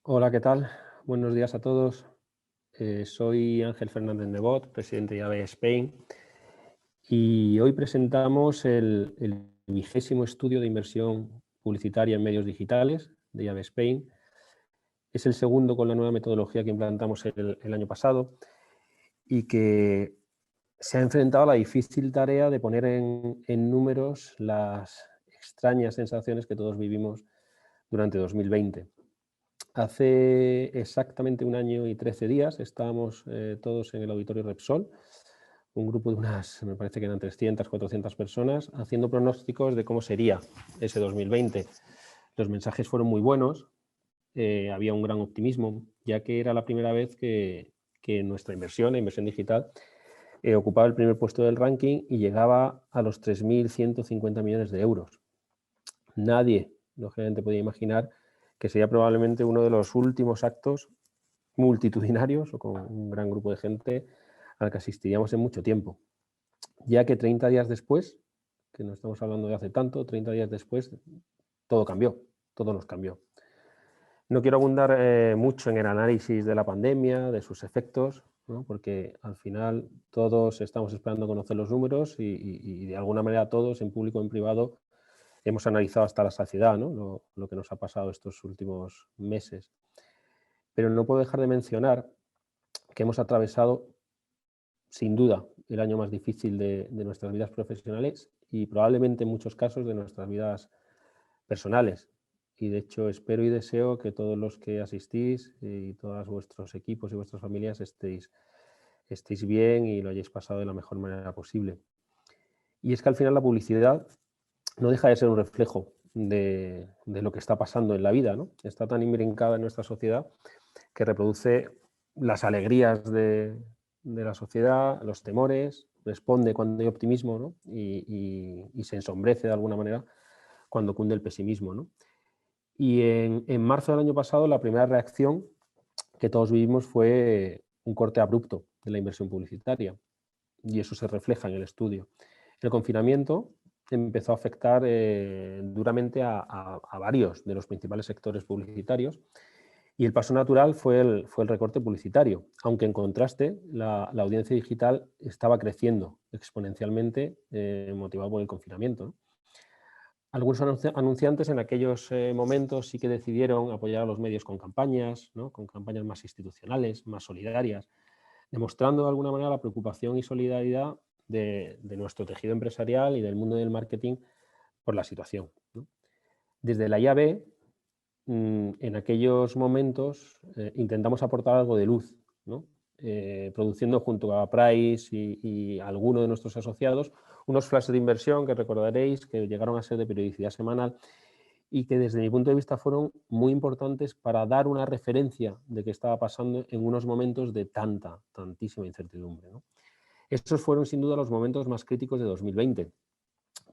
Hola, ¿qué tal? Buenos días a todos. Soy Ángel Fernández Nebot, presidente de AVE Spain, y hoy presentamos el 20º estudio de inversión publicitaria en medios digitales de AVE Spain. Es el segundo con la nueva metodología que implantamos el año pasado y que se ha enfrentado a la difícil tarea de poner en números las extrañas sensaciones que todos vivimos durante 2020. Hace exactamente 1 año y 13 días estábamos todos en el auditorio Repsol, un grupo de unas, me parece que eran 300, 400 personas, haciendo pronósticos de cómo sería ese 2020. Los mensajes fueron muy buenos, había un gran optimismo, ya que era la primera vez que nuestra inversión, la inversión digital, ocupaba el primer puesto del ranking y llegaba a los 3.150 millones de euros. Nadie, lógicamente, podía imaginar que sería probablemente uno de los últimos actos multitudinarios o con un gran grupo de gente al que asistiríamos en mucho tiempo, ya que 30 días después, que no estamos hablando de hace tanto, 30 días después, todo cambió, todo nos cambió. No quiero abundar mucho en el análisis de la pandemia, de sus efectos, ¿no? Porque al final todos estamos esperando conocer los números y de alguna manera todos, en público o en privado, hemos analizado hasta la saciedad, ¿no? Lo que nos ha pasado estos últimos meses. Pero no puedo dejar de mencionar que hemos atravesado, sin duda, el año más difícil de nuestras vidas profesionales y probablemente en muchos casos de nuestras vidas personales. Y de hecho espero y deseo que todos los que asistís y todos vuestros equipos y vuestras familias estéis bien y lo hayáis pasado de la mejor manera posible. Y es que al final la publicidad no deja de ser un reflejo de lo que está pasando en la vida, ¿no? Está tan imbrincada en nuestra sociedad que reproduce las alegrías de la sociedad, los temores, responde cuando hay optimismo, ¿no? Y se ensombrece de alguna manera cuando cunde el pesimismo, ¿no? Y en marzo del año pasado la primera reacción que todos vivimos fue un corte abrupto de la inversión publicitaria y eso se refleja en el estudio. El confinamiento empezó a afectar duramente a varios de los principales sectores publicitarios y el paso natural fue el recorte publicitario, aunque en contraste la audiencia digital estaba creciendo exponencialmente, motivado por el confinamiento, ¿no? Algunos anunciantes en aquellos momentos sí que decidieron apoyar a los medios con campañas, ¿no? Con campañas más institucionales, más solidarias, demostrando de alguna manera la preocupación y solidaridad de nuestro tejido empresarial y del mundo del marketing por la situación, ¿no? Desde la IAB, en aquellos momentos intentamos aportar algo de luz, ¿no? Produciendo junto a Price y alguno de nuestros asociados unos flashes de inversión que recordaréis que llegaron a ser de periodicidad semanal y que desde mi punto de vista fueron muy importantes para dar una referencia de qué estaba pasando en unos momentos de tantísima incertidumbre, ¿no? Estos fueron sin duda los momentos más críticos de 2020.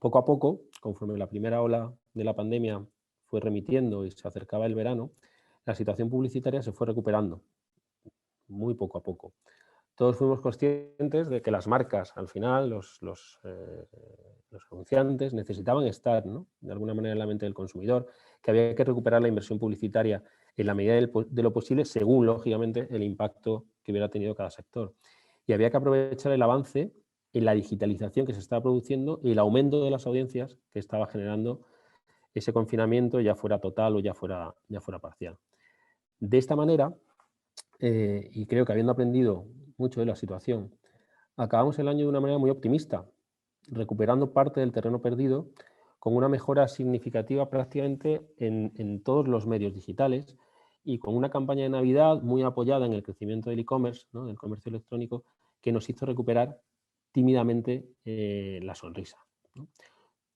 Poco a poco, conforme la primera ola de la pandemia fue remitiendo y se acercaba el verano, la situación publicitaria se fue recuperando, muy poco a poco. Todos fuimos conscientes de que las marcas, al final, los anunciantes, necesitaban estar, ¿no? De alguna manera en la mente del consumidor, que había que recuperar la inversión publicitaria en la medida de lo posible, según, lógicamente, el impacto que hubiera tenido cada sector. Y había que aprovechar el avance en la digitalización que se estaba produciendo y el aumento de las audiencias que estaba generando ese confinamiento, ya fuera total o ya fuera parcial. De esta manera, y creo que habiendo aprendido mucho de la situación, acabamos el año de una manera muy optimista, recuperando parte del terreno perdido con una mejora significativa prácticamente en todos los medios digitales y con una campaña de Navidad muy apoyada en el crecimiento del e-commerce, ¿no? Del comercio electrónico, que nos hizo recuperar tímidamente la sonrisa, ¿no?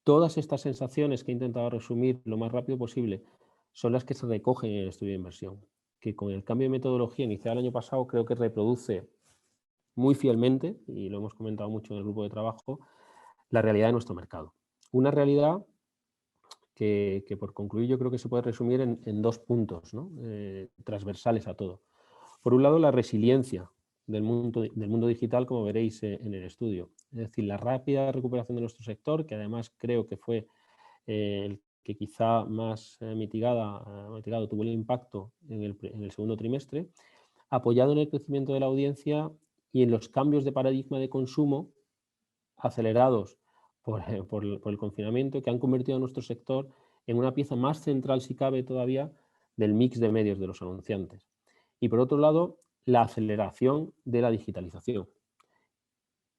Todas estas sensaciones que he intentado resumir lo más rápido posible son las que se recogen en el estudio de inversión, que con el cambio de metodología iniciado el año pasado creo que reproduce muy fielmente, y lo hemos comentado mucho en el grupo de trabajo, la realidad de nuestro mercado. Una realidad que por concluir yo creo que se puede resumir en 2 puntos, ¿no? Transversales a todo. Por un lado, la resiliencia del mundo digital, como veréis en el estudio. Es decir, la rápida recuperación de nuestro sector, que además creo que fue el que quizá más mitigado tuvo el impacto en el segundo trimestre, apoyado en el crecimiento de la audiencia y en los cambios de paradigma de consumo acelerados por el confinamiento, que han convertido a nuestro sector en una pieza más central, si cabe todavía, del mix de medios de los anunciantes. Y por otro lado, la aceleración de la digitalización,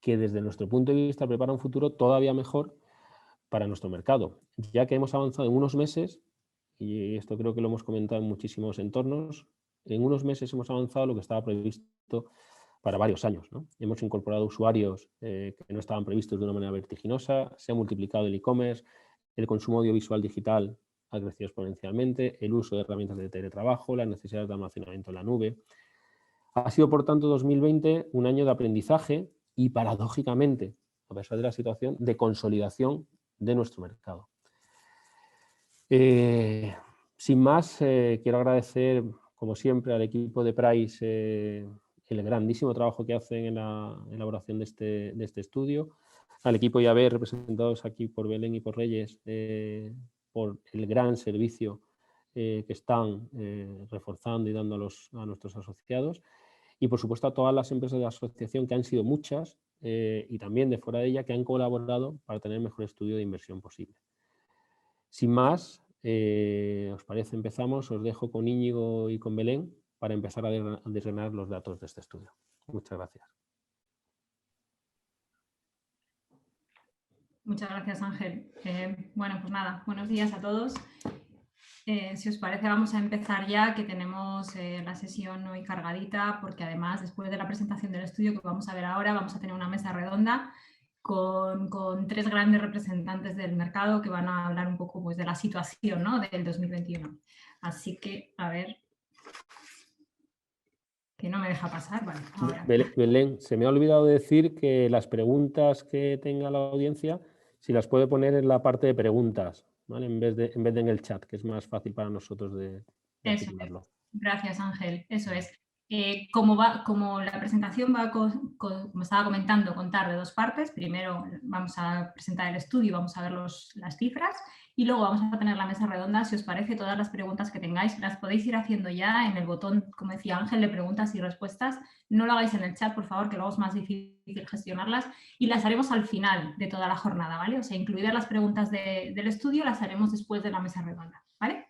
que desde nuestro punto de vista prepara un futuro todavía mejor para nuestro mercado, ya que hemos avanzado en unos meses, y esto creo que lo hemos comentado en muchísimos entornos, en unos meses hemos avanzado lo que estaba previsto para varios años, ¿no? Hemos incorporado usuarios que no estaban previstos de una manera vertiginosa, se ha multiplicado el e-commerce, el consumo audiovisual digital ha crecido exponencialmente, el uso de herramientas de teletrabajo, las necesidades de almacenamiento en la nube. Ha sido, por tanto, 2020 un año de aprendizaje y, paradójicamente, a pesar de la situación, de consolidación de nuestro mercado. Sin más, quiero agradecer, como siempre, al equipo de Price el grandísimo trabajo que hacen en la elaboración de este estudio, al equipo IAB, representados aquí por Belén y por Reyes, por el gran servicio que están reforzando y dando a nuestros asociados, y por supuesto a todas las empresas de la asociación, que han sido muchas, y también de fuera de ella, que han colaborado para tener el mejor estudio de inversión posible. Sin más, ¿os parece? Empezamos. Os dejo con Íñigo y con Belén para empezar a desgranar los datos de este estudio. Muchas gracias. Muchas gracias, Ángel. Bueno, pues nada, buenos días a todos. Si os parece, vamos a empezar ya, que tenemos la sesión hoy cargadita, porque además, después de la presentación del estudio que vamos a ver ahora, vamos a tener una mesa redonda con tres grandes representantes del mercado que van a hablar un poco, pues, de la situación, ¿no?, del 2021. Así que, a ver, que no me deja pasar. Vale, ahora. Belén, se me ha olvidado decir que las preguntas que tenga la audiencia, si las puede poner en la parte de preguntas, ¿vale? En vez de en el chat, que es más fácil para nosotros de articularlo. Gracias, Ángel. Eso es. Como la presentación va, como estaba comentando, contar de dos partes. Primero vamos a presentar el estudio, vamos a ver las cifras, y luego vamos a tener la mesa redonda. Si os parece, todas las preguntas que tengáis las podéis ir haciendo ya en el botón, como decía Ángel, de preguntas y respuestas. No lo hagáis en el chat, por favor, que luego es más difícil gestionarlas, y las haremos al final de toda la jornada, ¿vale? O sea, incluidas las preguntas del estudio las haremos después de la mesa redonda, ¿vale?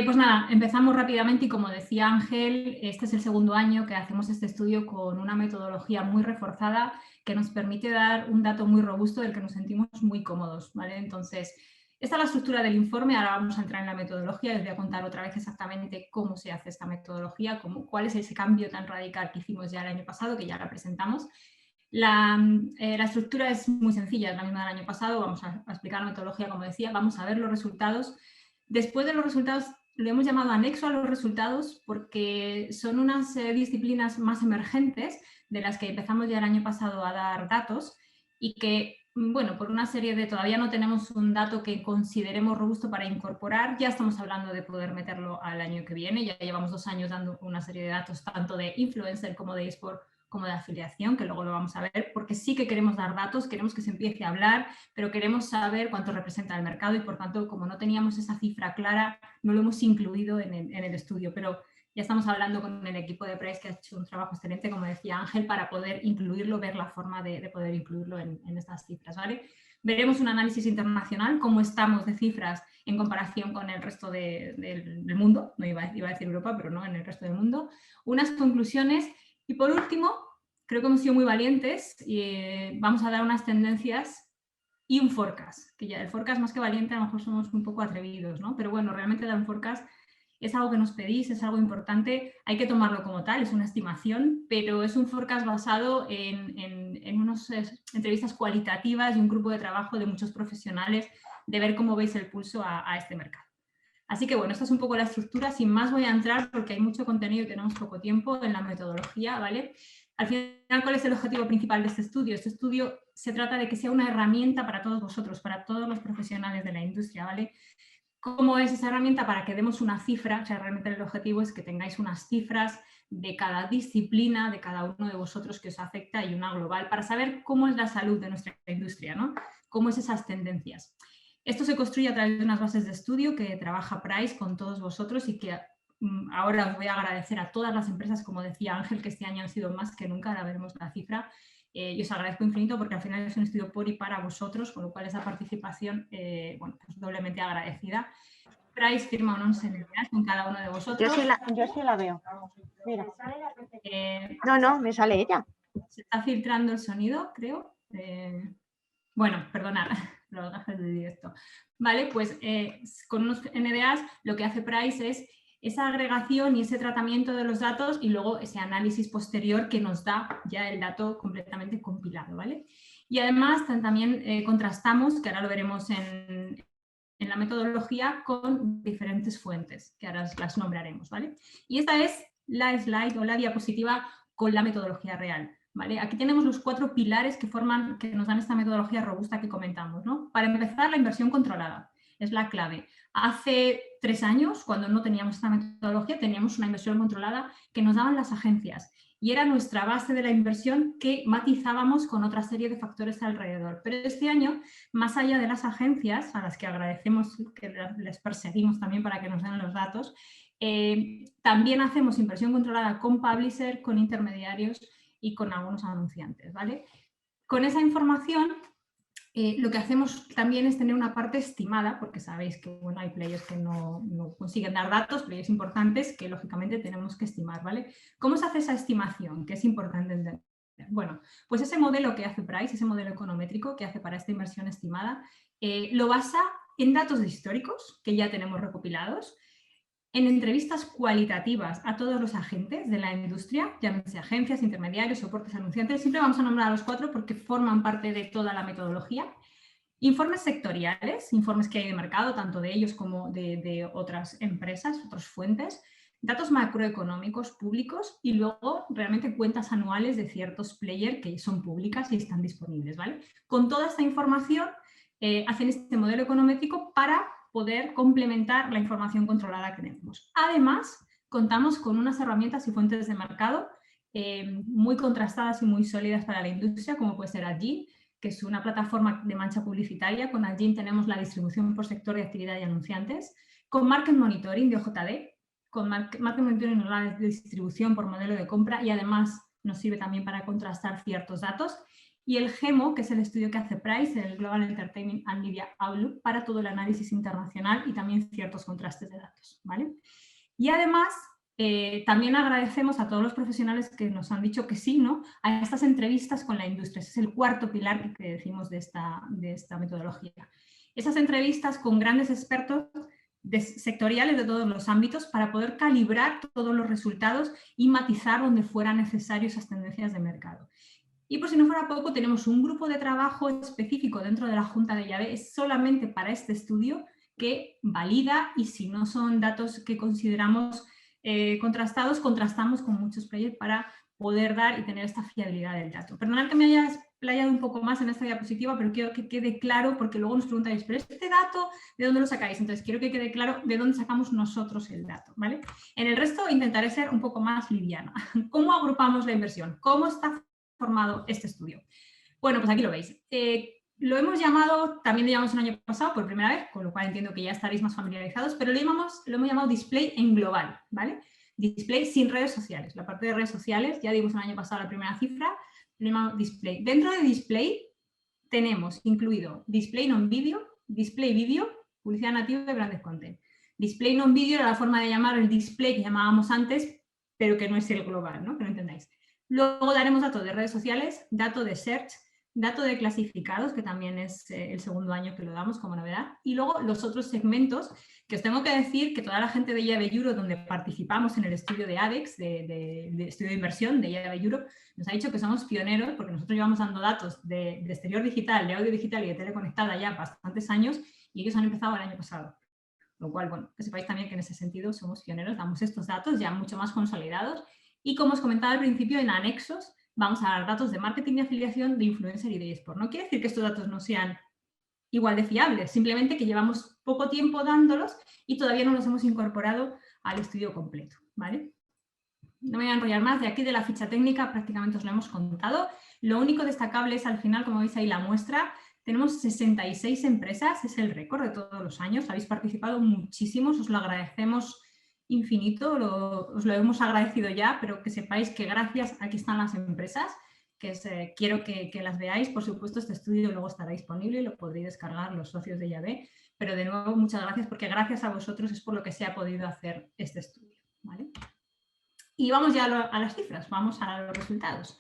Pues nada, empezamos rápidamente, y como decía Ángel, este es el segundo año que hacemos este estudio con una metodología muy reforzada que nos permite dar un dato muy robusto del que nos sentimos muy cómodos, ¿vale? Entonces, esta es la estructura del informe. Ahora vamos a entrar en la metodología. Les voy a contar otra vez exactamente cómo se hace esta metodología, cuál es ese cambio tan radical que hicimos ya el año pasado, que ya la presentamos. La estructura es muy sencilla, es la misma del año pasado. Vamos a explicar la metodología, como decía, vamos a ver los resultados. Después de los resultados, lo hemos llamado anexo a los resultados porque son unas disciplinas más emergentes de las que empezamos ya el año pasado a dar datos, y que, bueno, por una serie de, todavía no tenemos un dato que consideremos robusto para incorporar. Ya estamos hablando de poder meterlo al año que viene. Ya llevamos 2 años dando una serie de datos, tanto de influencer como de eSport, como de afiliación, que luego lo vamos a ver, porque sí que queremos dar datos, queremos que se empiece a hablar, pero queremos saber cuánto representa el mercado, y por tanto, como no teníamos esa cifra clara, no lo hemos incluido en el estudio. Pero ya estamos hablando con el equipo de Price, que ha hecho un trabajo excelente, como decía Ángel, para poder incluirlo, ver la forma de poder incluirlo en estas cifras, ¿vale? Veremos un análisis internacional, cómo estamos de cifras en comparación con el resto del mundo, no iba a decir Europa, pero no, en el resto del mundo. Unas conclusiones. Y por último, creo que hemos sido muy valientes y vamos a dar unas tendencias y un forecast, que ya el forecast, más que valiente, a lo mejor somos un poco atrevidos, ¿no? Pero bueno, realmente dar un forecast es algo que nos pedís, es algo importante, hay que tomarlo como tal, es una estimación, pero es un forecast basado en unas entrevistas cualitativas y un grupo de trabajo de muchos profesionales, de ver cómo veis el pulso a este mercado. Así que bueno, esta es un poco la estructura. Sin más voy a entrar, porque hay mucho contenido y tenemos poco tiempo, en la metodología, ¿vale? Al final, ¿cuál es el objetivo principal de este estudio? Este estudio se trata de que sea una herramienta para todos vosotros, para todos los profesionales de la industria, ¿vale? ¿Cómo es esa herramienta? Para que demos una cifra. O sea, realmente el objetivo es que tengáis unas cifras de cada disciplina, de cada uno de vosotros que os afecta, y una global, para saber cómo es la salud de nuestra industria, ¿no? Cómo es esas tendencias. Esto se construye a través de unas bases de estudio que trabaja Price con todos vosotros y que ahora os voy a agradecer a todas las empresas, como decía Ángel, que este año han sido más que nunca, ahora veremos la cifra. Y os agradezco infinito porque al final es un estudio por y para vosotros, con lo cual esa participación, bueno, pues doblemente agradecida. Price firma unos NDAs con cada uno de vosotros. Yo sí la veo. Mira. No, me sale ella. Se está filtrando el sonido, creo. Bueno, perdonad, lo haces de directo. Vale, pues con unos NDAs lo que hace Price es esa agregación y ese tratamiento de los datos y luego ese análisis posterior que nos da ya el dato completamente compilado, ¿vale? Y además también contrastamos, que ahora lo veremos en la metodología, con diferentes fuentes, que ahora las nombraremos, ¿vale? Y esta es la slide o la diapositiva con la metodología real. ¿Vale? Aquí tenemos los 4 pilares que nos dan esta metodología robusta que comentamos, ¿no? Para empezar, la inversión controlada es la clave. Hace 3 años, cuando no teníamos esta metodología, teníamos una inversión controlada que nos daban las agencias y era nuestra base de la inversión que matizábamos con otra serie de factores alrededor. Pero este año, más allá de las agencias, a las que agradecemos que les perseguimos también para que nos den los datos, también hacemos inversión controlada con publisher, con intermediarios y con algunos anunciantes, ¿vale? Con esa información lo que hacemos también es tener una parte estimada, porque sabéis que bueno, hay players que no consiguen dar datos, players importantes que lógicamente tenemos que estimar, ¿vale? ¿Cómo se hace esa estimación? Que es importante entender. Bueno, pues ese modelo que hace Price, ese modelo econométrico que hace para esta inversión estimada, lo basa en datos históricos que ya tenemos recopilados, en entrevistas cualitativas a todos los agentes de la industria, llámense agencias, intermediarios, soportes, anunciantes, siempre vamos a nombrar a los 4 porque forman parte de toda la metodología. Informes sectoriales, informes que hay de mercado, tanto de ellos como de otras empresas, otras fuentes, datos macroeconómicos públicos y luego realmente cuentas anuales de ciertos players que son públicas y están disponibles, ¿vale? Con toda esta información hacen este modelo econométrico para poder complementar la información controlada que tenemos. Además, contamos con unas herramientas y fuentes de mercado muy contrastadas y muy sólidas para la industria, como puede ser Adgin, que es una plataforma de mancha publicitaria. Con Adgin tenemos la distribución por sector de actividad y anunciantes. Con Market Monitoring de OJD, con Market Monitoring nos da la distribución por modelo de compra y además nos sirve también para contrastar ciertos datos. Y el GEMO, que es el estudio que hace Price, el Global Entertainment and Media Outlook, para todo el análisis internacional y también ciertos contrastes de datos, ¿vale? Y además, también agradecemos a todos los profesionales que nos han dicho que sí, ¿no?, a estas entrevistas con la industria. Ese es el 4º pilar que decimos de esta metodología. Esas entrevistas con grandes expertos sectoriales de todos los ámbitos para poder calibrar todos los resultados y matizar donde fuera necesario esas tendencias de mercado. Y por si no fuera poco, tenemos un grupo de trabajo específico dentro de la Junta de IAB solamente para este estudio que valida y si no son datos que consideramos contrastados, contrastamos con muchos players para poder dar y tener esta fiabilidad del dato. Perdonad que me haya explayado un poco más en esta diapositiva, pero quiero que quede claro porque luego nos preguntáis, ¿pero este dato de dónde lo sacáis? Entonces quiero que quede claro de dónde sacamos nosotros el dato, ¿vale? En el resto intentaré ser un poco más liviana. ¿Cómo agrupamos la inversión? ¿Cómo está formado este estudio? Bueno, pues aquí lo veis. Lo hemos llamado, también lo llamamos el año pasado por primera vez, con lo cual entiendo que ya estaréis más familiarizados, pero lo hemos llamado display en global, ¿vale? Display sin redes sociales. La parte de redes sociales, ya dimos el año pasado la primera cifra, lo llamamos display. Dentro de display tenemos incluido display non-video, display video, publicidad nativa y branded content. Display non-video era la forma de llamar el display que llamábamos antes, pero que no es el global, ¿no? Que no entendáis. Luego daremos datos de redes sociales, dato de search, dato de clasificados, que también es el 2º año que lo damos como novedad, y luego los otros segmentos, que os tengo que decir que toda la gente de IAB Europe, donde participamos en el estudio de ADEX, de estudio de inversión de IAB Europe, nos ha dicho que somos pioneros, porque nosotros llevamos dando datos de exterior digital, de audio digital y de teleconectada ya bastantes años, y ellos han empezado el año pasado. Lo cual, bueno, que sepáis también que en ese sentido somos pioneros, damos estos datos ya mucho más consolidados, y como os comentaba al principio, en anexos, vamos a dar datos de marketing de afiliación, de influencer y de eSport. No quiere decir que estos datos no sean igual de fiables, simplemente que llevamos poco tiempo dándolos y todavía no los hemos incorporado al estudio completo, ¿vale? No me voy a enrollar más, de aquí de la ficha técnica prácticamente os lo hemos contado. Lo único destacable es al final, como veis ahí la muestra, Tenemos 66 empresas, es el récord de todos los años. Habéis participado muchísimos, os lo agradecemos infinito, os lo hemos agradecido ya, pero que sepáis que gracias, aquí están las empresas, que quiero que las veáis. Por supuesto, este estudio luego estará disponible y lo podréis descargar los socios de IAB, pero de nuevo muchas gracias, porque gracias a vosotros es por lo que se ha podido hacer este estudio, ¿vale? Y vamos ya a las cifras, vamos a los resultados.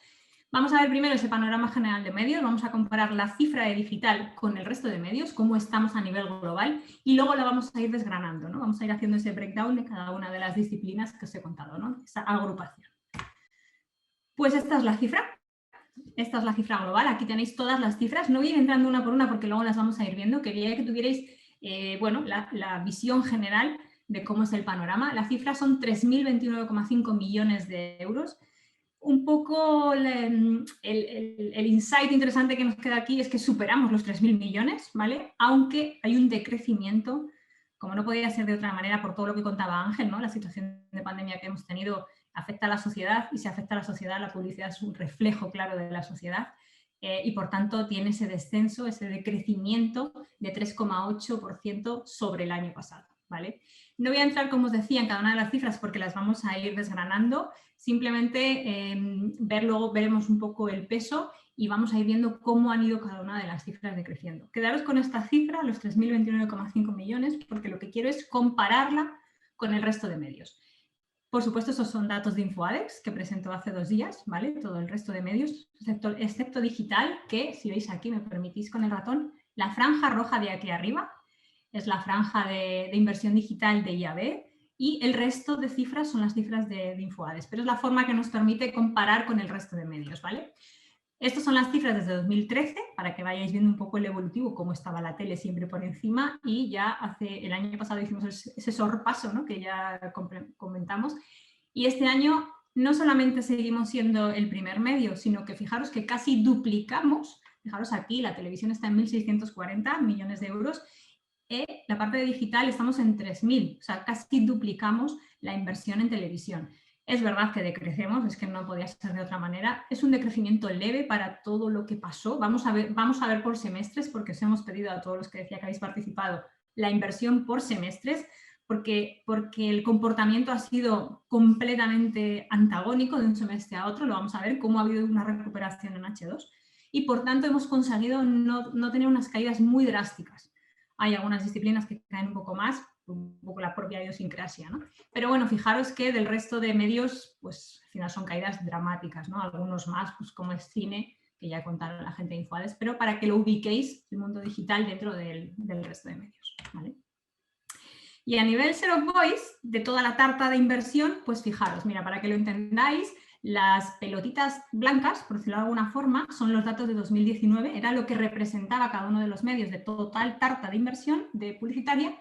Vamos a ver primero ese panorama general de medios, vamos a comparar la cifra de digital con el resto de medios, cómo estamos a nivel global, y luego la vamos a ir desgranando, ¿no? Vamos a ir haciendo ese breakdown de cada una de las disciplinas que os he contado, ¿no? Esa agrupación. Pues esta es la cifra global, aquí tenéis todas las cifras, no voy a ir entrando una por una porque luego las vamos a ir viendo, quería que tuvierais bueno, la visión general de cómo es el panorama. Las cifras son 3.029,5 millones de euros. Un poco el insight interesante que nos queda aquí es que superamos los 3.000 millones, ¿vale? Aunque hay un decrecimiento, como no podía ser de otra manera por todo lo que contaba Ángel, ¿no? La situación de pandemia que hemos tenido afecta a la sociedad, y si afecta a la sociedad, la publicidad es un reflejo claro de la sociedad, y por tanto tiene ese descenso, ese decrecimiento de 3,8% sobre el año pasado, ¿vale? No voy a entrar, como os decía, en cada una de las cifras porque las vamos a ir desgranando. Simplemente luego veremos un poco el peso y vamos a ir viendo cómo han ido cada una de las cifras decreciendo. Quedaros con esta cifra, los 3.029,5 millones, porque lo que quiero es compararla con el resto de medios. Por supuesto, esos son datos de InfoAdex que presentó hace 2 días, ¿vale? Todo el resto de medios, excepto digital, que si veis aquí, me permitís con el ratón, la franja roja de aquí arriba es la franja de inversión digital de IAB, y el resto de cifras son las cifras de InfoAdex, pero es la forma que nos permite comparar con el resto de medios, ¿vale? Estas son las cifras desde 2013, para que vayáis viendo un poco el evolutivo, cómo estaba la tele siempre por encima, y ya el año pasado hicimos ese sorpaso, ¿no? Que ya comentamos, y este año no solamente seguimos siendo el primer medio, sino que fijaros que casi duplicamos, fijaros aquí, la televisión está en 1.640 millones de euros, la parte de digital estamos en 3.000, o sea, casi duplicamos la inversión en televisión. Es verdad que decrecemos, es que no podía ser de otra manera. Es un decrecimiento leve para todo lo que pasó. Vamos a ver por semestres, porque os hemos pedido a todos los que decía que habéis participado la inversión por semestres, porque el comportamiento ha sido completamente antagónico de un semestre a otro. Lo vamos a ver cómo ha habido una recuperación en H2 y por tanto hemos conseguido no tener unas caídas muy drásticas. Hay algunas disciplinas que caen un poco más, un poco la propia idiosincrasia, ¿no? Pero bueno, fijaros que del resto de medios, pues al final son caídas dramáticas, ¿no? Algunos más, pues como es cine, que ya contaron la gente de InfoAdex, pero para que lo ubiquéis, el mundo digital dentro del resto de medios, ¿vale? Y a nivel share of voice, de toda la tarta de inversión, pues fijaros, mira, para que lo entendáis, las pelotitas blancas, por decirlo de alguna forma, son los datos de 2019, era lo que representaba cada uno de los medios de total tarta de inversión de publicitaria,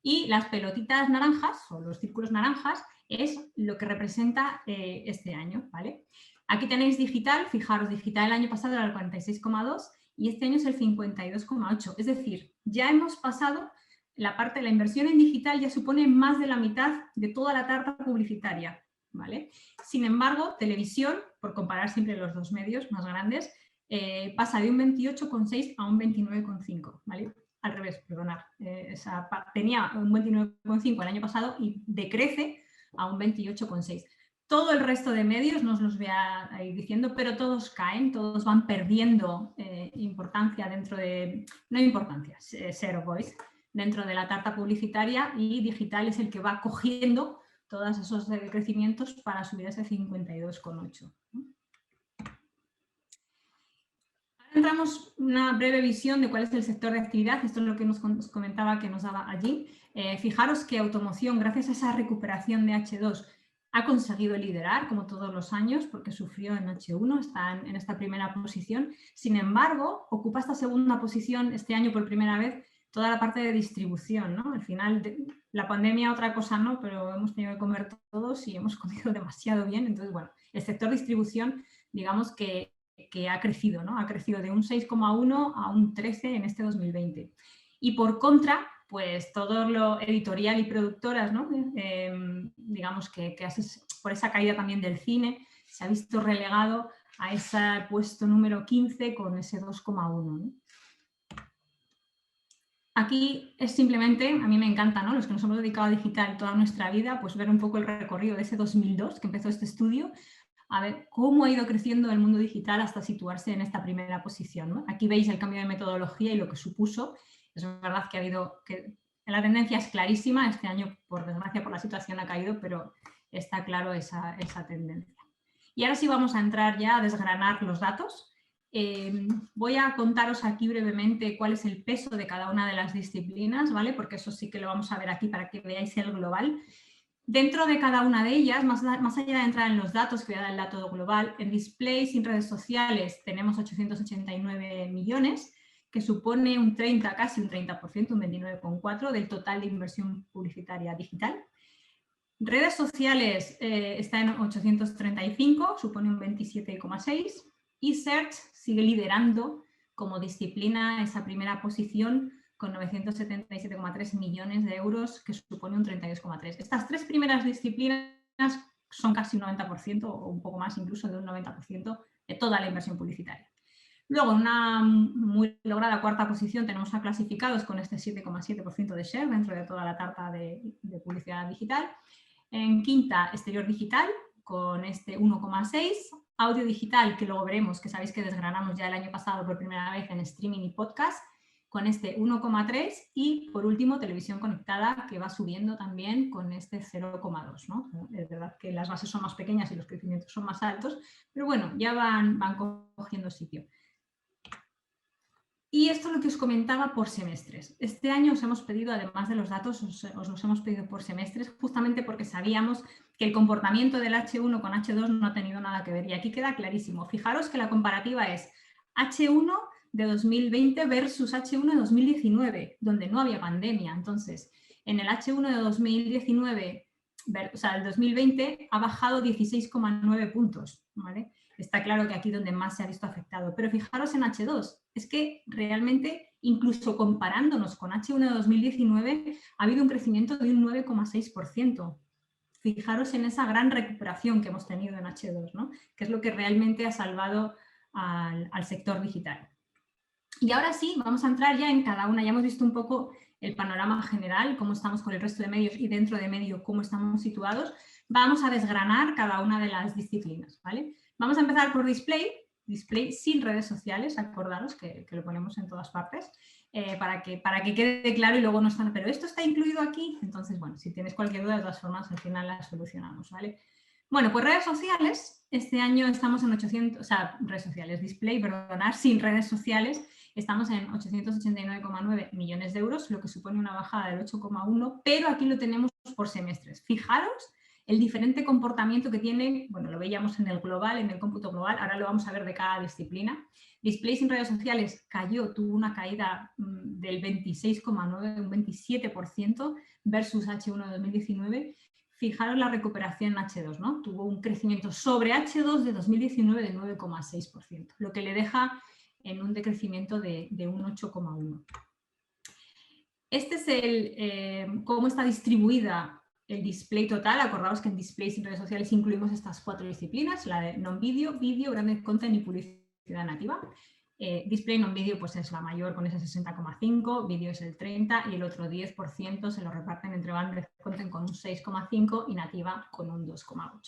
y las pelotitas naranjas, o los círculos naranjas, es lo que representa este año, ¿vale? Aquí tenéis digital, fijaros, digital el año pasado era el 46,2 y este año es el 52,8, es decir, ya hemos pasado la parte de la inversión en digital, ya supone más de la mitad de toda la tarta publicitaria, ¿vale? Sin embargo, televisión, por comparar siempre los dos medios más grandes, pasa de un 28,6 a un 29,5, ¿vale? Al revés, perdonad, tenía un 29,5 el año pasado y decrece a un 28,6. Todo el resto de medios, no os los voy a ir diciendo, pero todos caen, todos van perdiendo importancia dentro de, no importancia, share of voice, dentro de la tarta publicitaria, y digital es el que va cogiendo todos esos crecimientos para subir a ese 52,8. Entramos una breve visión de cuál es el sector de actividad. Esto es lo que nos comentaba que nos daba allí. Fijaros que automoción, gracias a esa recuperación de H2, ha conseguido liderar, como todos los años, porque sufrió en H1, está en esta primera posición. Sin embargo, ocupa esta segunda posición este año por primera vez toda la parte de distribución, ¿no? Al final, la pandemia otra cosa no, pero hemos tenido que comer todos y hemos comido demasiado bien. Entonces, bueno, el sector distribución, digamos que ha crecido, ¿no? Ha crecido de un 6,1 a un 13 en este 2020. Y por contra, pues todo lo editorial y productoras, ¿no? Digamos que por esa caída también del cine, se ha visto relegado a ese puesto número 15 con ese 2,1, ¿no? Aquí es simplemente, a mí me encanta, ¿no? Los que nos hemos dedicado a digital toda nuestra vida, pues ver un poco el recorrido de ese 2002 que empezó este estudio, a ver cómo ha ido creciendo el mundo digital hasta situarse en esta primera posición, ¿no? Aquí veis el cambio de metodología y lo que supuso. Es verdad que ha habido, que la tendencia es clarísima, este año por desgracia por la situación ha caído, pero está claro esa tendencia. Y ahora sí vamos a entrar ya a desgranar los datos. Voy a contaros aquí brevemente cuál es el peso de cada una de las disciplinas, ¿vale? Porque eso sí que lo vamos a ver aquí para que veáis el global. Dentro de cada una de ellas, más allá de entrar en los datos, que voy a dar el dato global, en display sin redes sociales tenemos 889 millones, que supone un 30, casi un 30%, un 29,4% del total de inversión publicitaria digital. Redes sociales está en 835, supone un 27,6%, y Search sigue liderando como disciplina esa primera posición con 977,3 millones de euros, que supone un 32,3%. Estas tres primeras disciplinas son casi un 90% o un poco más incluso de un 90% de toda la inversión publicitaria. Luego, en una muy lograda cuarta posición tenemos a clasificados con este 7,7% de share dentro de toda la tarta de publicidad digital. En quinta, exterior digital con este 1,6%. Audio digital, que luego veremos, que sabéis que desgranamos ya el año pasado por primera vez en streaming y podcast, con este 1,3%, y por último televisión conectada, que va subiendo también con este 0,2%, ¿no? Es verdad que las bases son más pequeñas y los crecimientos son más altos, pero bueno, ya van cogiendo sitio. Y esto es lo que os comentaba por semestres. Este año os hemos pedido, además de los datos, os los hemos pedido por semestres, justamente porque sabíamos que el comportamiento del H1 con H2 no ha tenido nada que ver. Y aquí queda clarísimo. Fijaros que la comparativa es H1 de 2020 versus H1 de 2019, donde no había pandemia. Entonces, en el H1 de 2019, o sea, el 2020 ha bajado 16,9 puntos, ¿vale? Está claro que aquí es donde más se ha visto afectado. Pero fijaros en H2, es que realmente, incluso comparándonos con H1 de 2019, ha habido un crecimiento de un 9,6%. Fijaros en esa gran recuperación que hemos tenido en H2, ¿no? Que es lo que realmente ha salvado al sector digital. Y ahora sí, vamos a entrar ya en cada una. Ya hemos visto un poco el panorama general, cómo estamos con el resto de medios y dentro de medio cómo estamos situados. Vamos a desgranar cada una de las disciplinas, ¿vale? Vamos a empezar por display sin redes sociales, acordaros que lo ponemos en todas partes, para que quede claro y luego no están, pero esto está incluido aquí. Entonces, bueno, si tienes cualquier duda, de todas formas, al final la solucionamos, ¿vale? Bueno, pues redes sociales, este año estamos en 800, o sea, redes sociales, display, perdonad, sin redes sociales, estamos en 889,9 millones de euros, lo que supone una bajada del 8,1%, pero aquí lo tenemos por semestres. Fijaros el diferente comportamiento que tiene, bueno, lo veíamos en el global, en el cómputo global, ahora lo vamos a ver de cada disciplina. Display sin redes sociales cayó, tuvo una caída del 26,9%, un 27% versus H1 de 2019. Fijaros la recuperación en H2, ¿no? Tuvo un crecimiento sobre H2 de 2019 de 9,6%, lo que le deja en un decrecimiento de un 8,1%. Este es cómo está distribuida el display total. Acordaos que en display sin redes sociales incluimos estas cuatro disciplinas, la de non-video, video, branded content y publicidad nativa. Display non-video pues es la mayor con ese 60,5%, video es el 30% y el otro 10% se lo reparten entre branded content con un 6,5% y nativa con un 2,8%.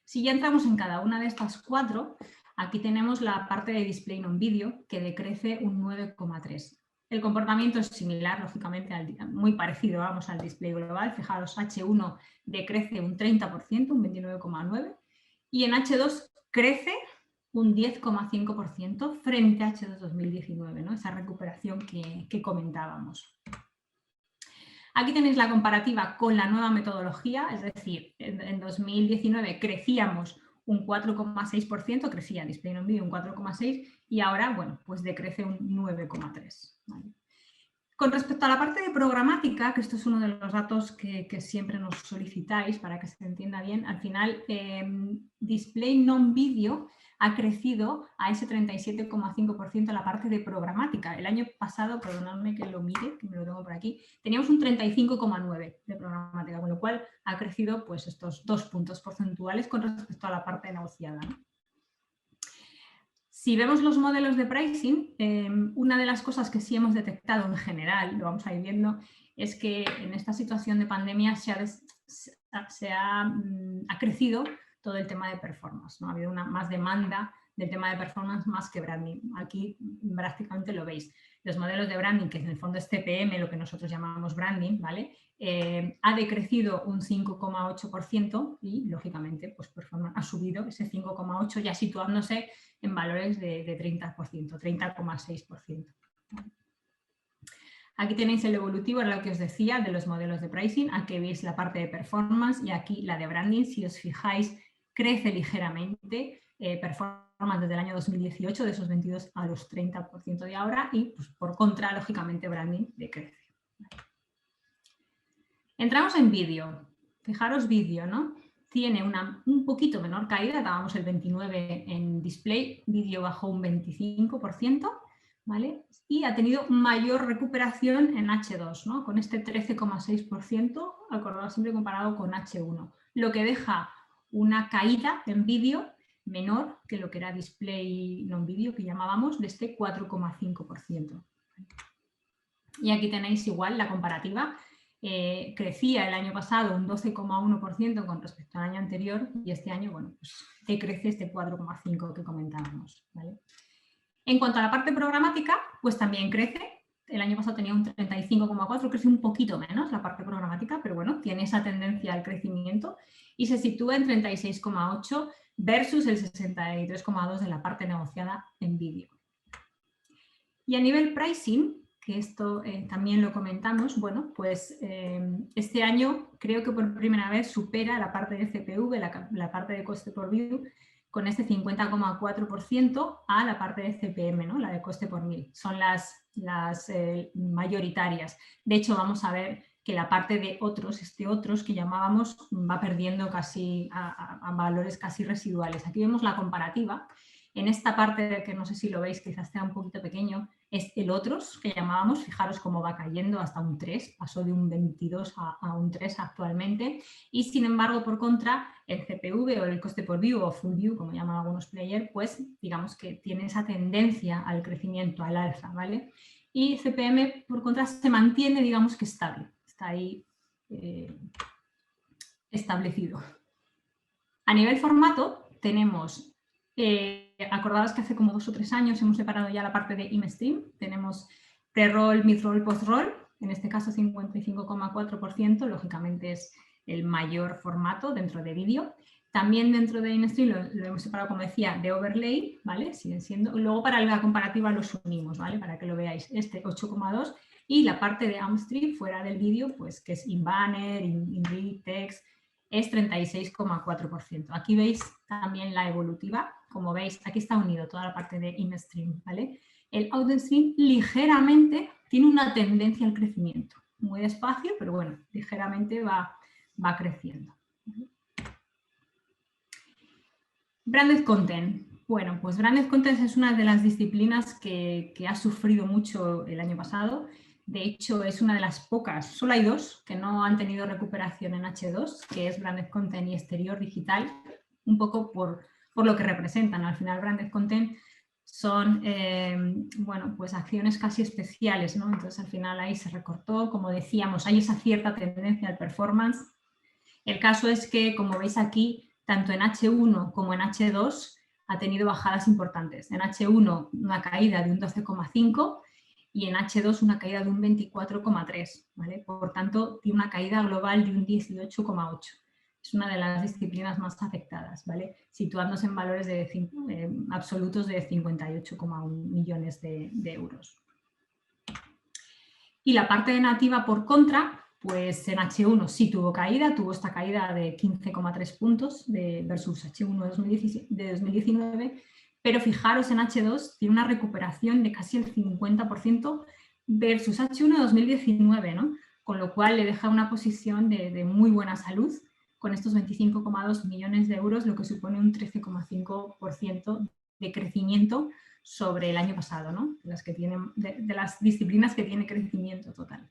Si ya entramos en cada una de estas cuatro, aquí tenemos la parte de display non-video que decrece un 9,3%. El comportamiento es similar, lógicamente, muy parecido, vamos, al display global. Fijaros, H1 decrece un 30%, un 29,9%, y en H2 crece un 10,5% frente a H2 2019, ¿no? Esa recuperación que comentábamos. Aquí tenéis la comparativa con la nueva metodología, es decir, en 2019 crecíamos un 4,6%, crecía display non-video un 4,6% y ahora, bueno, pues decrece un 9,3%. ¿Vale? Con respecto a la parte de programática, que esto es uno de los datos que siempre nos solicitáis para que se entienda bien, al final display non-video ha crecido a ese 37,5% la parte de programática. El año pasado, perdonadme que lo mire, que me lo tengo por aquí, teníamos un 35,9% de programática, con lo cual ha crecido pues estos 2 puntos porcentuales con respecto a la parte negociada, ¿no? Si vemos los modelos de pricing, una de las cosas que sí hemos detectado en general, lo vamos a ir viendo, es que en esta situación de pandemia ha crecido todo el tema de performance, ¿no? Ha habido más demanda del tema de performance más que branding. Aquí prácticamente lo veis. Los modelos de branding, que en el fondo es CPM, lo que nosotros llamamos branding, ¿vale? Ha decrecido un 5,8% y, lógicamente, pues performance ha subido ese 5,8%, ya situándose en valores de 30%, 30,6%. Aquí tenéis el evolutivo, era lo que os decía, de los modelos de pricing. Aquí veis la parte de performance y aquí la de branding. Si os fijáis, crece ligeramente. Performance desde el año 2018, de esos 22 a los 30% de ahora, y pues, por contra, lógicamente, branding decrece. Entramos en vídeo. Fijaros vídeo, ¿no? Tiene un poquito menor caída, estábamos el 29% en display, vídeo bajó un 25%, ¿vale? Y ha tenido mayor recuperación en H2, ¿no? Con este 13,6%, acordaos siempre comparado con H1, lo que deja una caída en vídeo menor que lo que era display non vídeo, que llamábamos, de este 4,5%. Y aquí tenéis igual la comparativa. Crecía el año pasado un 12,1% con respecto al año anterior y este año, bueno, pues decrece este 4,5% que comentábamos, ¿vale? En cuanto a la parte programática, pues también crece. El año pasado tenía un 35,4%, crece un poquito menos la parte programática, pero bueno, tiene esa tendencia al crecimiento y se sitúa en 36,8% versus el 63,2% de la parte negociada en vídeo. Y a nivel pricing, que esto también lo comentamos, bueno, pues este año creo que por primera vez supera la parte de CPV, la parte de coste por view, con este 50,4% a la parte de CPM, ¿no? La de coste por mil. Son las mayoritarias. De hecho, vamos a ver que la parte de otros, otros que llamábamos, va perdiendo casi a valores casi residuales. Aquí vemos la comparativa. En esta parte, que no sé si lo veis, quizás sea un poquito pequeño, es el otros que llamábamos. Fijaros cómo va cayendo hasta un 3, pasó de un 22 a un 3 actualmente. Y sin embargo, por contra, el CPV o el coste por view o full view, como llaman algunos players, pues digamos que tiene esa tendencia al crecimiento, al alza, ¿vale? Y CPM, por contra, se mantiene, digamos que estable, está ahí establecido. A nivel formato, tenemos... acordaos que hace como 2 o 3 años hemos separado ya la parte de InStream. Tenemos pre-roll, mid-roll, post-roll. En este caso 55,4%, lógicamente es el mayor formato dentro de vídeo. También dentro de InStream lo hemos separado, como decía, de overlay, ¿vale? Siguen siendo. Luego para la comparativa los unimos, ¿vale? Para que lo veáis. Este 8,2% y la parte de Amstream fuera del vídeo, pues que es in-banner, in-read, text, es 36,4%. Aquí veis también la evolutiva. Como veis, aquí está unido toda la parte de in-stream, ¿vale? El out-stream ligeramente tiene una tendencia al crecimiento. Muy despacio, pero bueno, ligeramente va creciendo. Branded Content. Bueno, pues Branded Content es una de las disciplinas que ha sufrido mucho el año pasado. De hecho, es una de las pocas, solo hay 2 que no han tenido recuperación en H2, que es Branded Content y Exterior Digital, un poco por lo que representan. Al final, Branded Content son, bueno, pues acciones casi especiales, ¿no? Entonces, al final ahí se recortó, como decíamos, hay esa cierta tendencia al performance. El caso es que, como veis aquí, tanto en H1 como en H2 ha tenido bajadas importantes. En H1 una caída de un 12,5% y en H2 una caída de un 24,3%, ¿vale? Por tanto, tiene una caída global de un 18,8%. Es una de las disciplinas más afectadas, ¿vale? Situándose en valores absolutos de 58,1 millones de euros. Y la parte de nativa, por contra, pues en H1 sí tuvo caída, tuvo esta caída de 15,3 puntos versus H1 de 2019, pero fijaros en H2 tiene una recuperación de casi el 50% versus H1 de 2019, ¿no? Con lo cual le deja una posición de muy buena salud con estos 25,2 millones de euros, lo que supone un 13,5% de crecimiento sobre el año pasado, ¿no? De las disciplinas que tiene crecimiento total.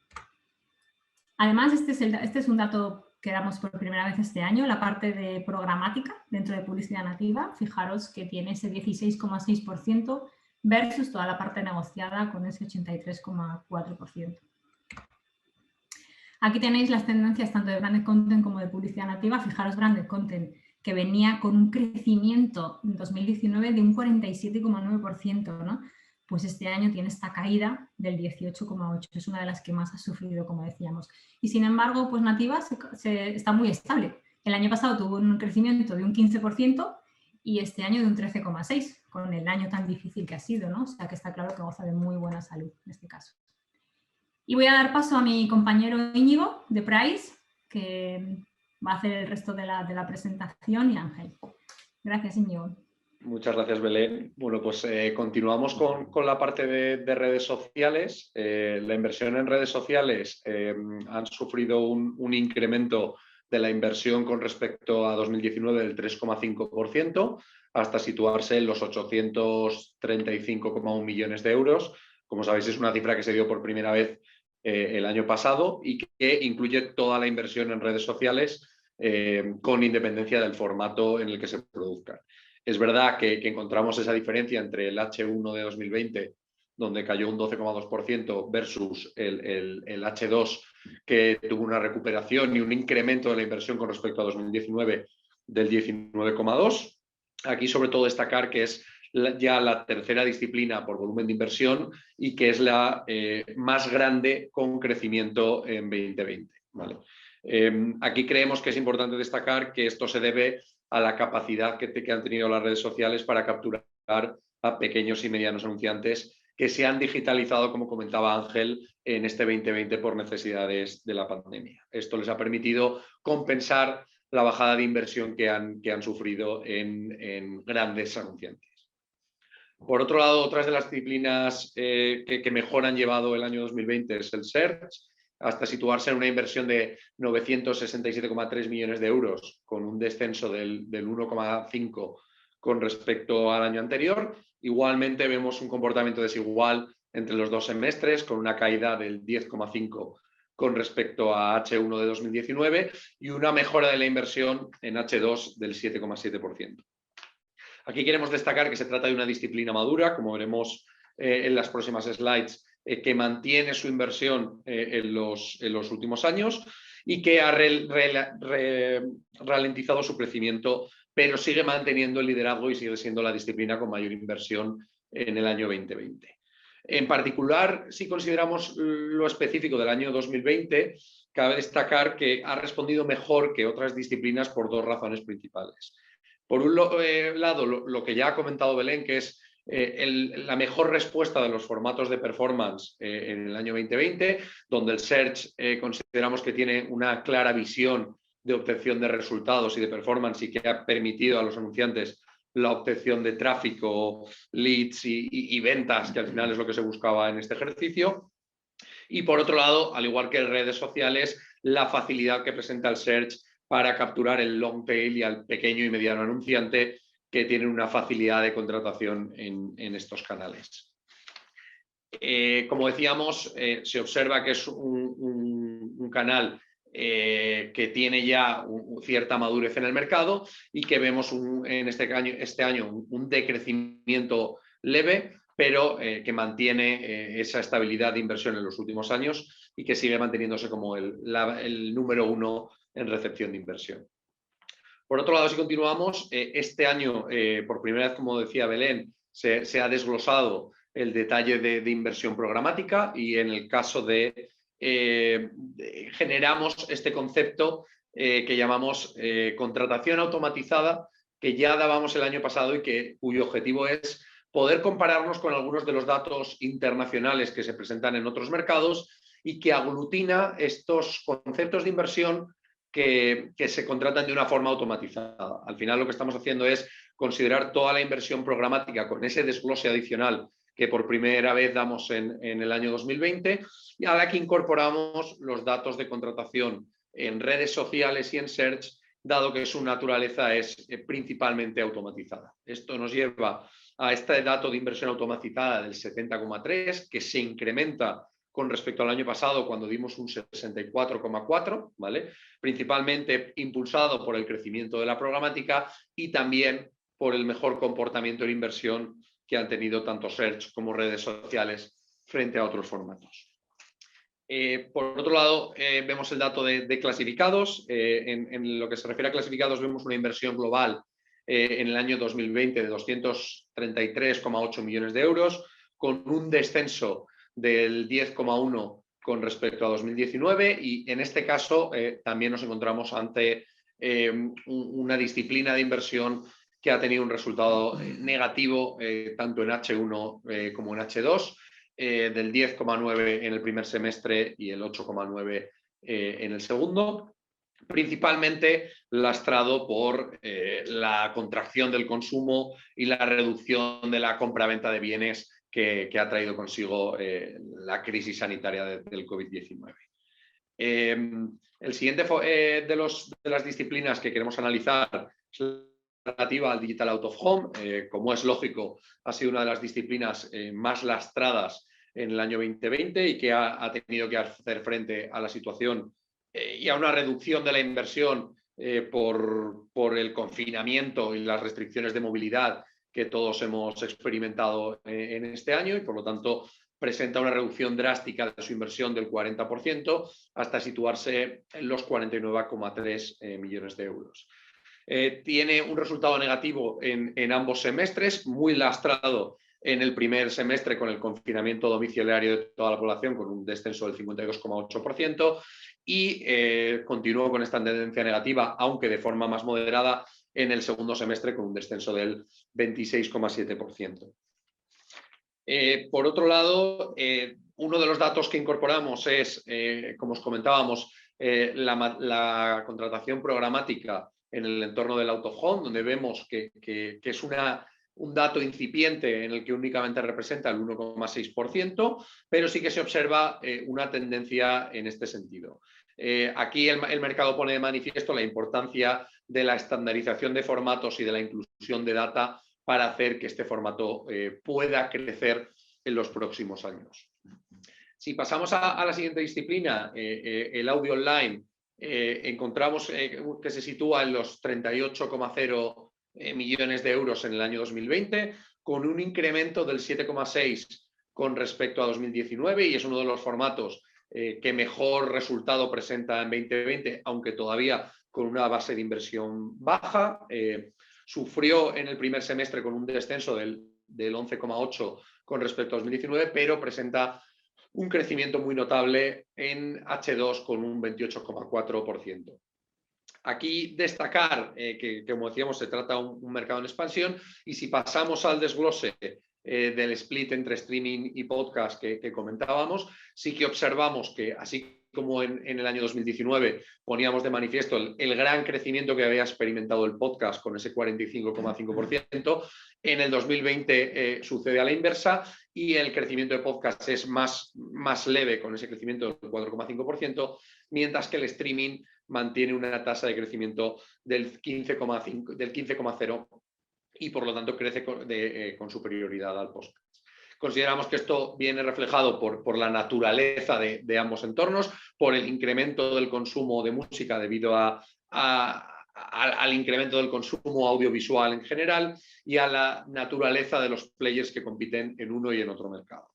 Además, este es un dato que damos por primera vez este año, la parte de programática dentro de publicidad nativa. Fijaros que tiene ese 16,6% versus toda la parte negociada con ese 83,4%. Aquí tenéis las tendencias tanto de branded content como de publicidad nativa. Fijaros, branded content, que venía con un crecimiento en 2019 de un 47,9%, ¿no? Pues este año tiene esta caída del 18,8%. Es una de las que más ha sufrido, como decíamos. Y sin embargo, pues nativa está muy estable. El año pasado tuvo un crecimiento de un 15% y este año de un 13,6%, con el año tan difícil que ha sido, ¿no? O sea que está claro que goza de muy buena salud en este caso. Y voy a dar paso a mi compañero Íñigo de Price, que va a hacer el resto de la presentación, y Ángel. Gracias, Íñigo. Muchas gracias, Belén. Bueno, pues continuamos con la parte de redes sociales. La inversión en redes sociales han sufrido un incremento de la inversión con respecto a 2019 del 3,5%, hasta situarse en los 835,1 millones de euros. Como sabéis, es una cifra que se dio por primera vez el año pasado y que incluye toda la inversión en redes sociales con independencia del formato en el que se produzcan. Es verdad que encontramos esa diferencia entre el H1 de 2020, donde cayó un 12,2%, versus el H2, que tuvo una recuperación y un incremento de la inversión con respecto a 2019 del 19,2%. Aquí, sobre todo, destacar que es ya la tercera disciplina por volumen de inversión y que es la más grande con crecimiento en 2020. ¿Vale? Aquí creemos que es importante destacar que esto se debe a la capacidad que han tenido las redes sociales para capturar a pequeños y medianos anunciantes que se han digitalizado, como comentaba Ángel, en este 2020 por necesidades de la pandemia. Esto les ha permitido compensar la bajada de inversión que han sufrido en grandes anunciantes. Por otro lado, otras de las disciplinas que mejor han llevado el año 2020 es el Search, hasta situarse en una inversión de 967,3 millones de euros, con un descenso del 1,5% con respecto al año anterior. Igualmente vemos un comportamiento desigual entre los dos semestres, con una caída del 10,5% con respecto a H1 de 2019 y una mejora de la inversión en H2 del 7,7%. Aquí queremos destacar que se trata de una disciplina madura, como veremos en las próximas slides, que mantiene su inversión en los últimos años y que ha ralentizado su crecimiento, pero sigue manteniendo el liderazgo y sigue siendo la disciplina con mayor inversión en el año 2020. En particular, si consideramos lo específico del año 2020, cabe destacar que ha respondido mejor que otras disciplinas por dos razones principales. Por un lado, lo que ya ha comentado Belén, que es la mejor respuesta de los formatos de performance en el año 2020, donde el Search consideramos que tiene una clara visión de obtención de resultados y de performance y que ha permitido a los anunciantes la obtención de tráfico, leads y ventas, que al final es lo que se buscaba en este ejercicio. Y por otro lado, al igual que en redes sociales, la facilidad que presenta el Search para capturar el long tail y al pequeño y mediano anunciante, que tienen una facilidad de contratación en estos canales. Como decíamos, se observa que es un canal que tiene ya cierta madurez en el mercado y que vemos en este año un decrecimiento leve, pero que mantiene esa estabilidad de inversión en los últimos años y que sigue manteniéndose como el número uno en recepción de inversión. Por otro lado, si continuamos, este año, por primera vez, como decía Belén, se ha desglosado el detalle de inversión programática y en el caso generamos este concepto que llamamos contratación automatizada, que ya dábamos el año pasado y cuyo objetivo es poder compararnos con algunos de los datos internacionales que se presentan en otros mercados y que aglutina estos conceptos de inversión que se contratan de una forma automatizada. Al final lo que estamos haciendo es considerar toda la inversión programática con ese desglose adicional que por primera vez damos en el año 2020 y a la que incorporamos los datos de contratación en redes sociales y en Search, dado que su naturaleza es principalmente automatizada. Esto nos lleva a este dato de inversión automatizada del 70,3%, que se incrementa con respecto al año pasado, cuando dimos un 64,4, ¿vale? Principalmente impulsado por el crecimiento de la programática y también por el mejor comportamiento en inversión que han tenido tanto Search como redes sociales frente a otros formatos. Por otro lado, vemos el dato de clasificados. En lo que se refiere a clasificados, vemos una inversión global en el año 2020 de 233,8 millones de euros, con un descenso del 10,1 con respecto a 2019, y en este caso también nos encontramos ante una disciplina de inversión que ha tenido un resultado negativo tanto en H1 como en H2, del 10,9 en el primer semestre y el 8,9 en el segundo, principalmente lastrado por la contracción del consumo y la reducción de la compraventa de bienes que ha traído consigo la crisis sanitaria del COVID-19. El siguiente de las disciplinas que queremos analizar es relativa al Digital Out of Home. Como es lógico, ha sido una de las disciplinas más lastradas en el año 2020 y que ha tenido que hacer frente a la situación y a una reducción de la inversión por el confinamiento y las restricciones de movilidad que todos hemos experimentado en este año, y por lo tanto presenta una reducción drástica de su inversión del 40% hasta situarse en los 49,3 millones de euros. Tiene un resultado negativo en ambos semestres, muy lastrado en el primer semestre con el confinamiento domiciliario de toda la población, con un descenso del 52,8%, y continuó con esta tendencia negativa, aunque de forma más moderada, en el segundo semestre con un descenso del 26,7%. Por otro lado, uno de los datos que incorporamos es, como os comentábamos, la contratación programática en el entorno del out of home, donde vemos que es un dato incipiente en el que únicamente representa el 1,6%, pero sí que se observa una tendencia en este sentido. Aquí el mercado pone de manifiesto la importancia de la estandarización de formatos y de la inclusión de data para hacer que este formato pueda crecer en los próximos años. Si pasamos a la siguiente disciplina, el audio online, encontramos que se sitúa en los 38,0 millones de euros en el año 2020, con un incremento del 7,6 con respecto a 2019, y es uno de los formatos que mejor resultado presenta en 2020, aunque todavía con una base de inversión baja. Sufrió en el primer semestre con un descenso del 11,8 con respecto a 2019, pero presenta un crecimiento muy notable en H2 con un 28,4%. Aquí destacar que, como decíamos, se trata de un mercado en expansión, y si pasamos al desglose del split entre streaming y podcast que comentábamos, sí que observamos que, así como en el año 2019 poníamos de manifiesto el gran crecimiento que había experimentado el podcast con ese 45,5%, en el 2020 sucede a la inversa, y el crecimiento de podcast es más leve, con ese crecimiento del 4,5%, mientras que el streaming mantiene una tasa de crecimiento del 15,0%, y por lo tanto crece con superioridad al podcast. Consideramos que esto viene reflejado por la naturaleza de ambos entornos, por el incremento del consumo de música debido al incremento del consumo audiovisual en general, y a la naturaleza de los players que compiten en uno y en otro mercado,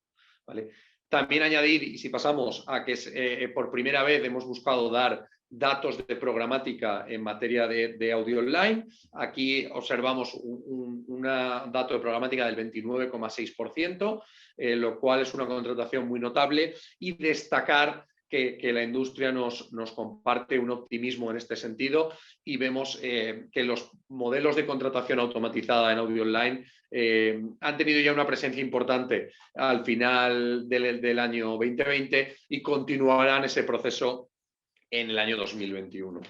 ¿vale? También añadir, y si pasamos a que por primera vez hemos buscado dar datos de programática en materia de audio online, aquí observamos un dato de programática del 29,6%, lo cual es una contratación muy notable, y destacar que la industria nos comparte un optimismo en este sentido, y vemos que los modelos de contratación automatizada en audio online han tenido ya una presencia importante al final del año 2020 y continuarán ese proceso en el año 2021.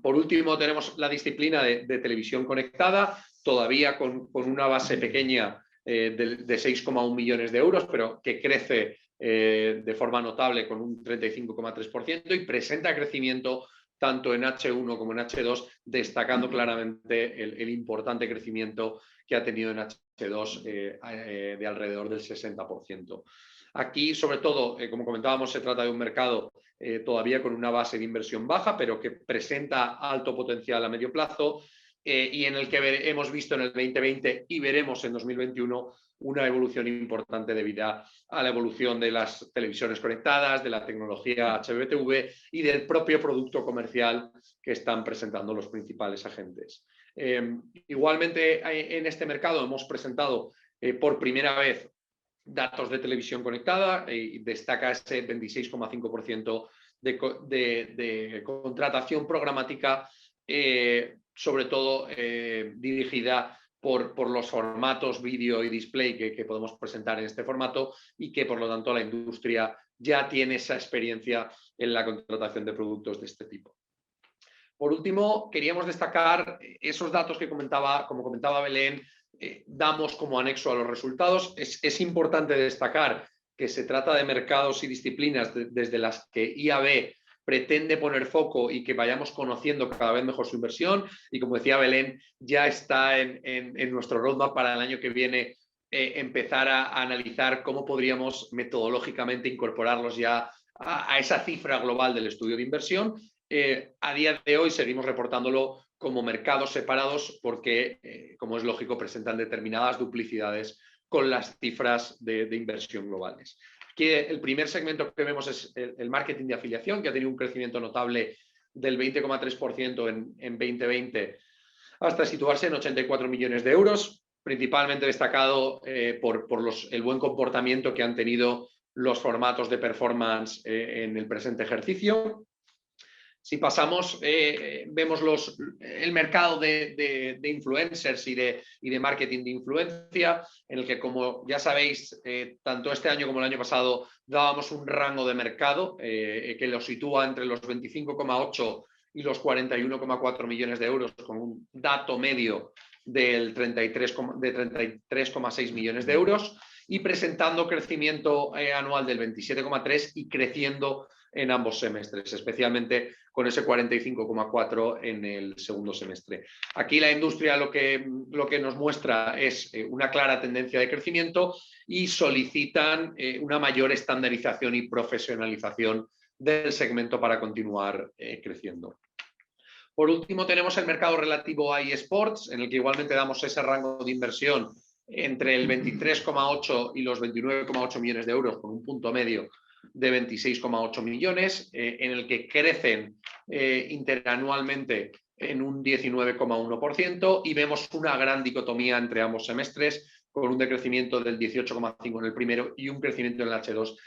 Por último, tenemos la disciplina de televisión conectada, todavía con una base pequeña de 6,1 millones de euros, pero que crece de forma notable con un 35,3%, y presenta crecimiento tanto en H1 como en H2, destacando claramente el importante crecimiento que ha tenido en H2 de alrededor del 60%. Aquí, sobre todo, como comentábamos, se trata de un mercado todavía con una base de inversión baja, pero que presenta alto potencial a medio plazo y en el que hemos visto en el 2020 y veremos en 2021 una evolución importante debido a la evolución de las televisiones conectadas, de la tecnología HbbTV y del propio producto comercial que están presentando los principales agentes. Igualmente, en este mercado hemos presentado por primera vez datos de televisión conectada y destaca ese 26,5% de contratación programática, sobre todo dirigida por los formatos vídeo y display que podemos presentar en este formato y que por lo tanto la industria ya tiene esa experiencia en la contratación de productos de este tipo. Por último, queríamos destacar esos datos que como comentaba Belén, damos como anexo a los resultados. Es importante destacar que se trata de mercados y disciplinas desde las que IAB pretende poner foco y que vayamos conociendo cada vez mejor su inversión. Y como decía Belén, ya está en nuestro roadmap para el año que viene empezar a analizar cómo podríamos metodológicamente incorporarlos ya a esa cifra global del estudio de inversión. A día de hoy seguimos reportándolo como mercados separados porque, como es lógico, presentan determinadas duplicidades con las cifras de inversión globales. Aquí el primer segmento que vemos es el marketing de afiliación, que ha tenido un crecimiento notable del 20,3% en 2020 hasta situarse en 84 millones de euros, principalmente destacado por el buen comportamiento que han tenido los formatos de performance en el presente ejercicio. Si pasamos, vemos el mercado de influencers y de marketing de influencia, en el que, como ya sabéis, tanto este año como el año pasado dábamos un rango de mercado que lo sitúa entre los 25,8 y los 41,4 millones de euros, con un dato medio de 33,6 millones de euros y presentando crecimiento anual del 27,3 y creciendo en ambos semestres, especialmente con ese 45,4 en el segundo semestre. Aquí la industria lo que nos muestra es una clara tendencia de crecimiento y solicitan una mayor estandarización y profesionalización del segmento para continuar creciendo. Por último, tenemos el mercado relativo a eSports, en el que igualmente damos ese rango de inversión entre el 23,8 y los 29,8 millones de euros, con un punto medio de 26,8 millones, en el que crecen interanualmente en un 19,1% y vemos una gran dicotomía entre ambos semestres, con un decrecimiento del 18,5 en el primero y un crecimiento en el H2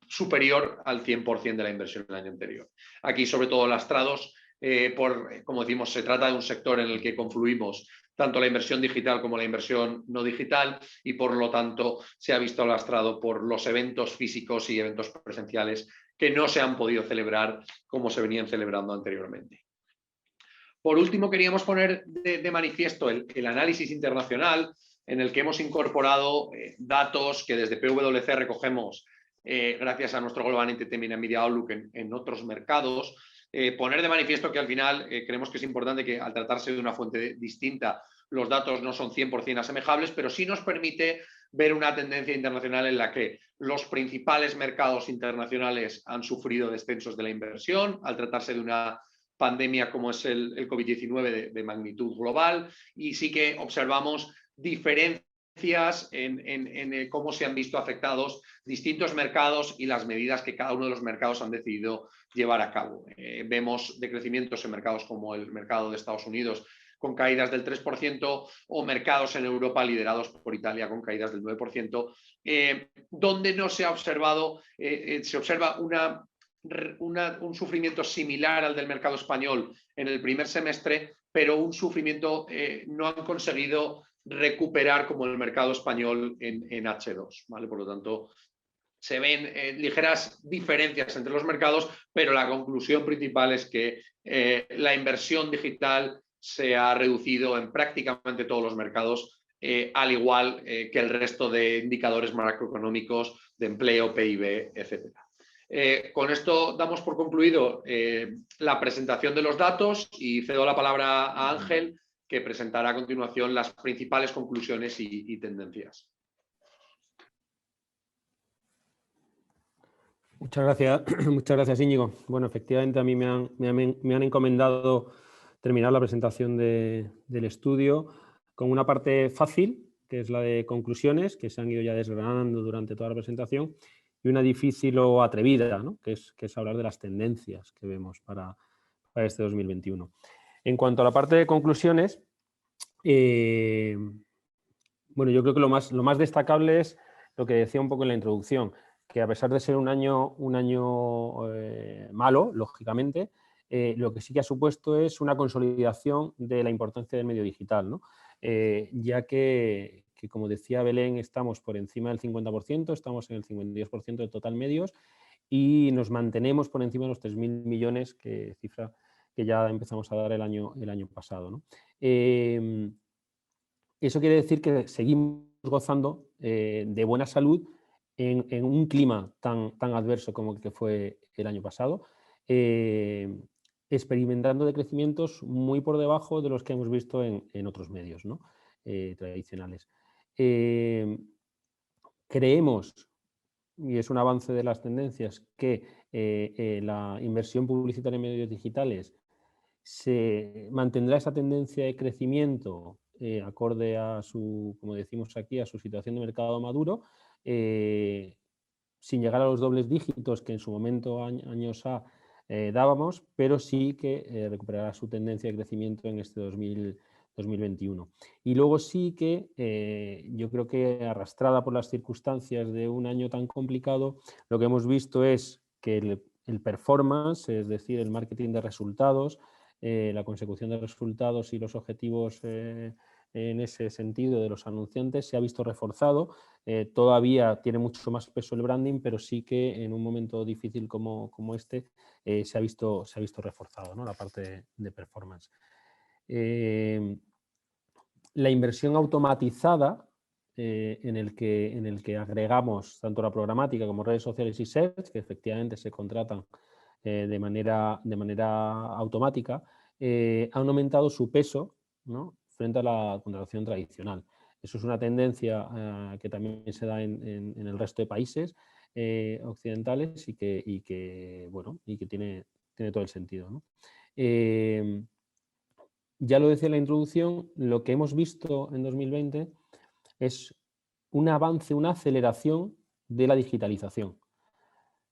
superior al 100% de la inversión del año anterior. Aquí, sobre todo, lastrados como decimos, se trata de un sector en el que confluimos tanto la inversión digital como la inversión no digital y por lo tanto se ha visto lastrado por los eventos físicos y eventos presenciales que no se han podido celebrar como se venían celebrando anteriormente. Por último, queríamos poner de manifiesto el análisis internacional en el que hemos incorporado datos que desde PwC recogemos gracias a nuestro Global Entertainment and Media Outlook en otros mercados. Poner de manifiesto que al final creemos que es importante que al tratarse de una fuente distinta los datos no son 100% asemejables, pero sí nos permite ver una tendencia internacional en la que los principales mercados internacionales han sufrido descensos de la inversión al tratarse de una pandemia como es el COVID-19 de magnitud global, y sí que observamos diferencias en cómo se han visto afectados distintos mercados y las medidas que cada uno de los mercados han decidido llevar a cabo. Vemos decrecimientos en mercados como el mercado de Estados Unidos con caídas del 3% o mercados en Europa liderados por Italia con caídas del 9%, donde no se ha observado, se observa un sufrimiento similar al del mercado español en el primer semestre, pero un sufrimiento no han conseguido recuperar como el mercado español en H2, ¿vale? Por lo tanto, se ven ligeras diferencias entre los mercados, pero la conclusión principal es que la inversión digital se ha reducido en prácticamente todos los mercados, al igual que el resto de indicadores macroeconómicos de empleo, PIB, etc. Con esto damos por concluido la presentación de los datos y cedo la palabra a Ángel, que presentará a continuación las principales conclusiones y tendencias. Muchas gracias Íñigo. Bueno, efectivamente a mí me han encomendado terminar la presentación del estudio con una parte fácil, que es la de conclusiones, que se han ido ya desgranando durante toda la presentación, y una difícil o atrevida, ¿no? que es hablar de las tendencias que vemos para este 2021. En cuanto a la parte de conclusiones, bueno, yo creo que lo más destacable es lo que decía un poco en la introducción, que a pesar de ser un año malo, lógicamente, lo que sí que ha supuesto es una consolidación de la importancia del medio digital, ¿no? Ya que, como decía Belén, estamos por encima del 50%, estamos en el 52% de total medios y nos mantenemos por encima de los 3.000 millones, que cifra que ya empezamos a dar el año pasado, ¿no? Eso quiere decir que seguimos gozando de buena salud en un clima tan adverso como el que fue el año pasado, experimentando decrecimientos muy por debajo de los que hemos visto en otros medios, ¿no? Tradicionales. Creemos, y es un avance de las tendencias, que la inversión publicitaria en medios digitales se mantendrá esa tendencia de crecimiento acorde a su, como decimos aquí, a su situación de mercado maduro, sin llegar a los dobles dígitos que en su momento, años A, dábamos, pero sí que recuperará su tendencia de crecimiento en este 2021. Y luego sí que yo creo que arrastrada por las circunstancias de un año tan complicado, lo que hemos visto es que el performance, es decir, el marketing de resultados, la consecución de resultados y los objetivos en ese sentido de los anunciantes se ha visto reforzado. Todavía tiene mucho más peso el branding, pero sí que en un momento difícil como este se ha visto reforzado, ¿no? La parte de performance. La inversión automatizada en el que agregamos tanto la programática como redes sociales y search, que efectivamente se contratan de manera automática, han aumentado su peso, ¿no? Frente a la contratación tradicional. Eso es una tendencia que también se da en el resto de países occidentales y que tiene todo el sentido, ¿no? Ya lo decía en la introducción, lo que hemos visto en 2020 es un avance, una aceleración de la digitalización.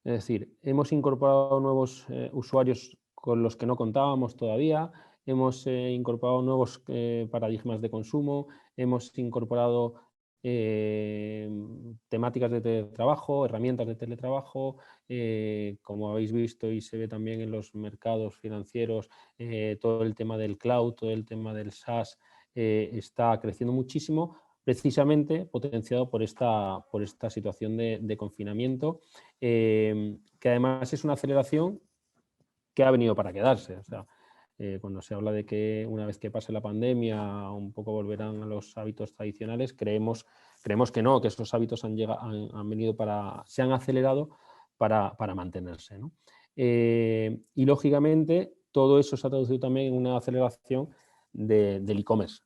Es decir, hemos incorporado nuevos usuarios con los que no contábamos todavía, hemos incorporado nuevos paradigmas de consumo, hemos incorporado temáticas de teletrabajo, herramientas de teletrabajo, como habéis visto y se ve también en los mercados financieros, todo el tema del cloud, todo el tema del SaaS está creciendo muchísimo, precisamente potenciado por esta situación de confinamiento, que además es una aceleración que ha venido para quedarse. O sea, cuando se habla de que una vez que pase la pandemia un poco volverán a los hábitos tradicionales, creemos que no, que esos hábitos han venido se han acelerado para mantenerse, ¿no? Y lógicamente todo eso se ha traducido también en una aceleración del e-commerce.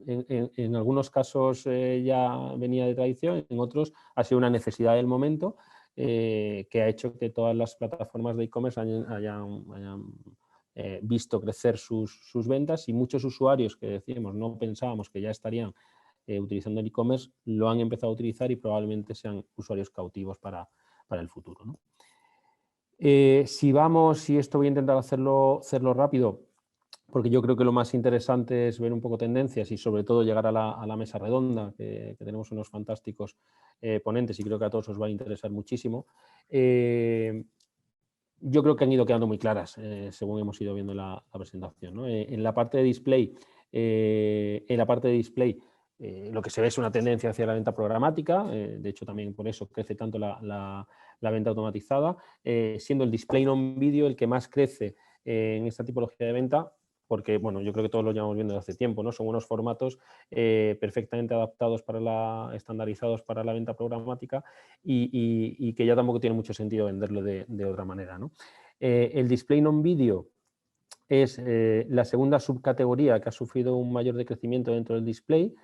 En algunos casos ya venía de tradición, en otros ha sido una necesidad del momento que ha hecho que todas las plataformas de e-commerce hayan visto crecer sus ventas, y muchos usuarios que decíamos no pensábamos que ya estarían utilizando el e-commerce lo han empezado a utilizar y probablemente sean usuarios cautivos para el futuro, ¿no? Si vamos, y esto voy a intentar hacerlo rápido, porque yo creo que lo más interesante es ver un poco tendencias y sobre todo llegar a la mesa redonda, que tenemos unos fantásticos ponentes y creo que a todos os va a interesar muchísimo. Yo creo que han ido quedando muy claras según hemos ido viendo la presentación, ¿no? En la parte de display, lo que se ve es una tendencia hacia la venta programática, de hecho también por eso crece tanto la venta automatizada, siendo el display non video el que más crece en esta tipología de venta, porque bueno, yo creo que todos lo llevamos viendo desde hace tiempo, ¿no? Son unos formatos perfectamente adaptados estandarizados para la venta programática y que ya tampoco tiene mucho sentido venderlo de otra manera, ¿no? El display non video es la segunda subcategoría que ha sufrido un mayor decrecimiento dentro del display,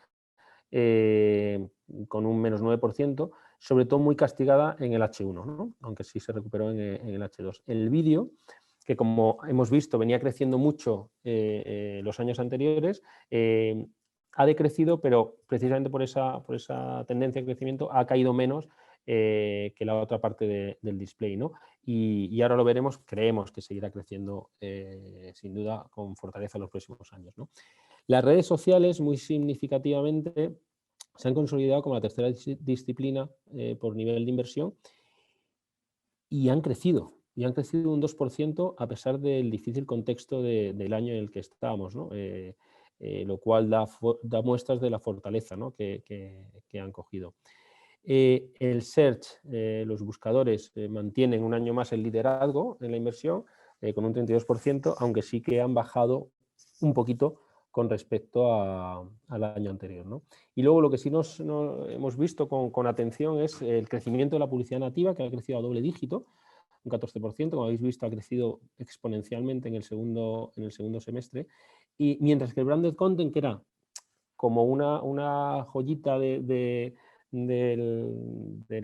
con un menos 9%, sobre todo muy castigada en el H1, ¿no? Aunque sí se recuperó en el H2. El vídeo, que como hemos visto venía creciendo mucho los años anteriores, ha decrecido, pero precisamente por esa tendencia de crecimiento ha caído menos que la otra parte del display, ¿no? Y ahora lo veremos, creemos que seguirá creciendo sin duda con fortaleza en los próximos años, ¿no? Las redes sociales, muy significativamente, se han consolidado como la tercera disciplina por nivel de inversión y han crecido un 2% a pesar del difícil contexto del año en el que estábamos, ¿no? Lo cual da muestras de la fortaleza, ¿no? que han cogido. El search, los buscadores mantienen un año más el liderazgo en la inversión con un 32%, aunque sí que han bajado un poquito con respecto al año anterior, ¿no? Y luego lo que sí hemos visto con atención es el crecimiento de la publicidad nativa, que ha crecido a doble dígito, un 14%, como habéis visto ha crecido exponencialmente en el segundo semestre, y mientras que el branded content, que era como una joyita del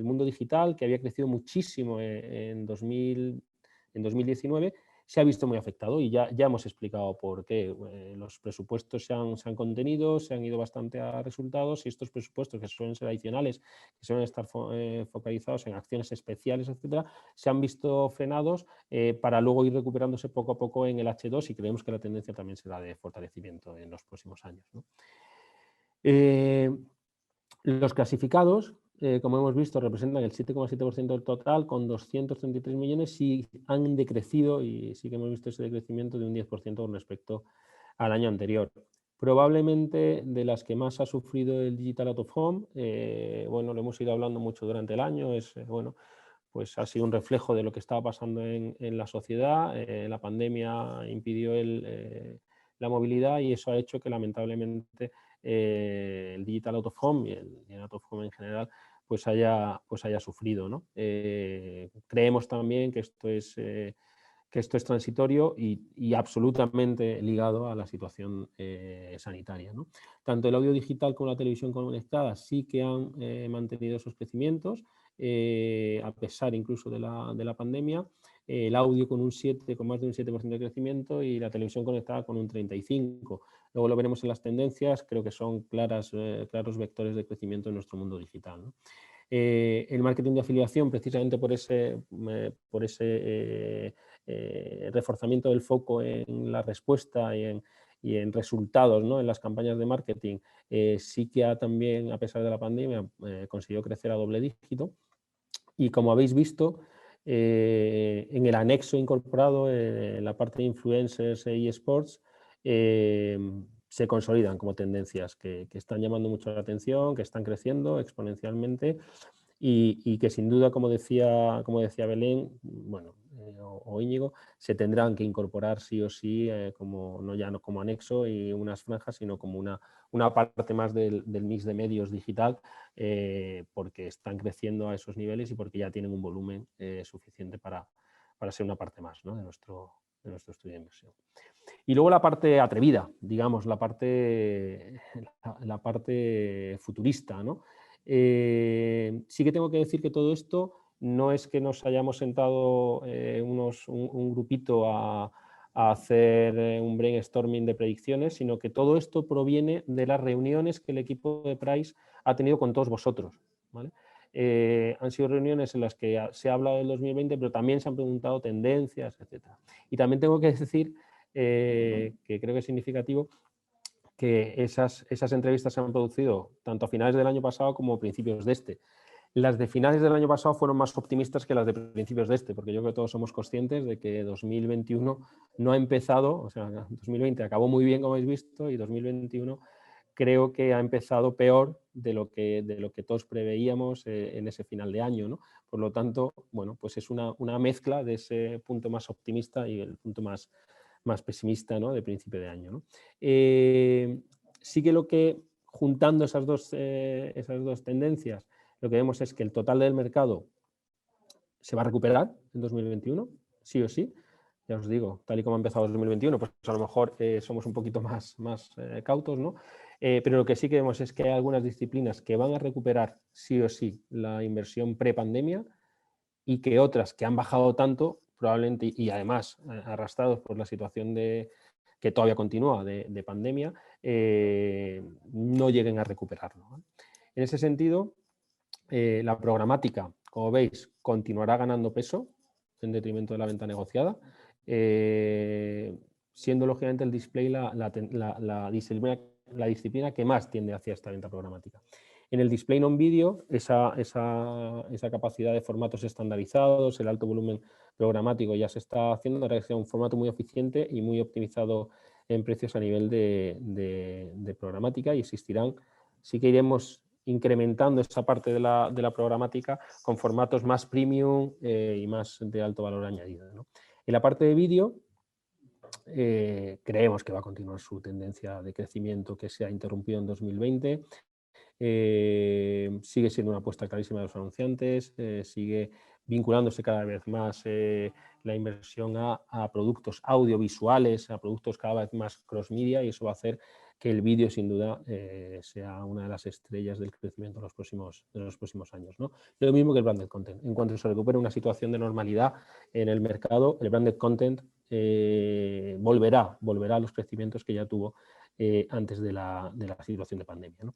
mundo digital, que había crecido muchísimo en 2019, se ha visto muy afectado y ya hemos explicado por qué. Los presupuestos se han contenido, se han ido bastante a resultados y estos presupuestos que suelen ser adicionales, que suelen estar focalizados en acciones especiales, etcétera, se han visto frenados para luego ir recuperándose poco a poco en el H2 y creemos que la tendencia también será de fortalecimiento en los próximos años, ¿no? Los clasificados, como hemos visto, representan el 7,7% del total, con 233 millones y han decrecido, y sí que hemos visto ese decrecimiento de un 10% con respecto al año anterior. Probablemente de las que más ha sufrido el Digital Out of Home, bueno, lo hemos ido hablando mucho durante el año, bueno, pues ha sido un reflejo de lo que estaba pasando en la sociedad. La pandemia impidió la movilidad y eso ha hecho que lamentablemente el Digital Out of Home y el Out of Home en general pues haya sufrido, ¿no? Creemos también que esto es transitorio y absolutamente ligado a la situación sanitaria, ¿no? Tanto el audio digital como la televisión conectada sí que han mantenido esos crecimientos, a pesar incluso de la pandemia. El audio con más de un 7% de crecimiento y la televisión conectada con un 35%. Luego lo veremos en las tendencias, creo que son claros vectores de crecimiento en nuestro mundo digital, ¿no? El marketing de afiliación, precisamente por ese reforzamiento del foco en la respuesta y en resultados, ¿no? En las campañas de marketing, sí que también, a pesar de la pandemia, consiguió crecer a doble dígito. Y como habéis visto, en el anexo incorporado, en la parte de influencers y eSports, se consolidan como tendencias que están llamando mucho la atención, que están creciendo exponencialmente y que sin duda, como decía Belén, bueno, o Íñigo, se tendrán que incorporar sí o sí, no como anexo y unas franjas, sino como una parte más del mix de medios digital, porque están creciendo a esos niveles y porque ya tienen un volumen suficiente para ser una parte más, ¿no? de nuestro estudio de inversión. Y luego la parte atrevida, digamos, la parte futurista, ¿no? Sí que tengo que decir que todo esto no es que nos hayamos sentado un grupito a hacer un brainstorming de predicciones, sino que todo esto proviene de las reuniones que el equipo de Price ha tenido con todos vosotros, ¿vale? Han sido reuniones en las que se ha hablado del 2020, pero también se han preguntado tendencias, etc. Y también tengo que decir que creo que es significativo que esas entrevistas se han producido tanto a finales del año pasado como a principios de este. Las de finales del año pasado fueron más optimistas que las de principios de este, porque yo creo que todos somos conscientes de que 2021 no ha empezado, o sea, 2020 acabó muy bien, como habéis visto, y 2021 creo que ha empezado peor de lo que todos preveíamos en ese final de año, ¿no? Por lo tanto, bueno, pues es una mezcla de ese punto más optimista y el punto más pesimista, ¿no? De principio de año, ¿no? Sí que juntando esas dos tendencias, lo que vemos es que el total del mercado se va a recuperar en 2021, sí o sí. Ya os digo, tal y como ha empezado 2021, pues a lo mejor somos un poquito más cautos, ¿no? Pero lo que sí que vemos es que hay algunas disciplinas que van a recuperar sí o sí la inversión pre-pandemia y que otras que han bajado tanto, probablemente, y además arrastrados por la situación que todavía continúa de pandemia, no lleguen a recuperarlo, ¿no? En ese sentido, la programática, como veis, continuará ganando peso en detrimento de la venta negociada, siendo lógicamente el display la disciplina que más tiende hacia esta venta programática. En el display non-video, esa capacidad de formatos estandarizados, el alto volumen programático ya se está haciendo, ahora es un formato muy eficiente y muy optimizado en precios a nivel de programática, y existirán, sí que iremos incrementando esa parte de la programática con formatos más premium y más de alto valor añadido, ¿no? En la parte de vídeo, creemos que va a continuar su tendencia de crecimiento que se ha interrumpido en 2020. Sigue siendo una apuesta clarísima de los anunciantes, sigue vinculándose cada vez más la inversión a productos audiovisuales, a productos cada vez más cross-media, y eso va a hacer que el vídeo sin duda sea una de las estrellas del crecimiento de los próximos años, ¿no? Lo mismo que el branded content. En cuanto se recupere una situación de normalidad en el mercado, el branded content volverá a los crecimientos que ya tuvo antes de la situación de pandemia, ¿no?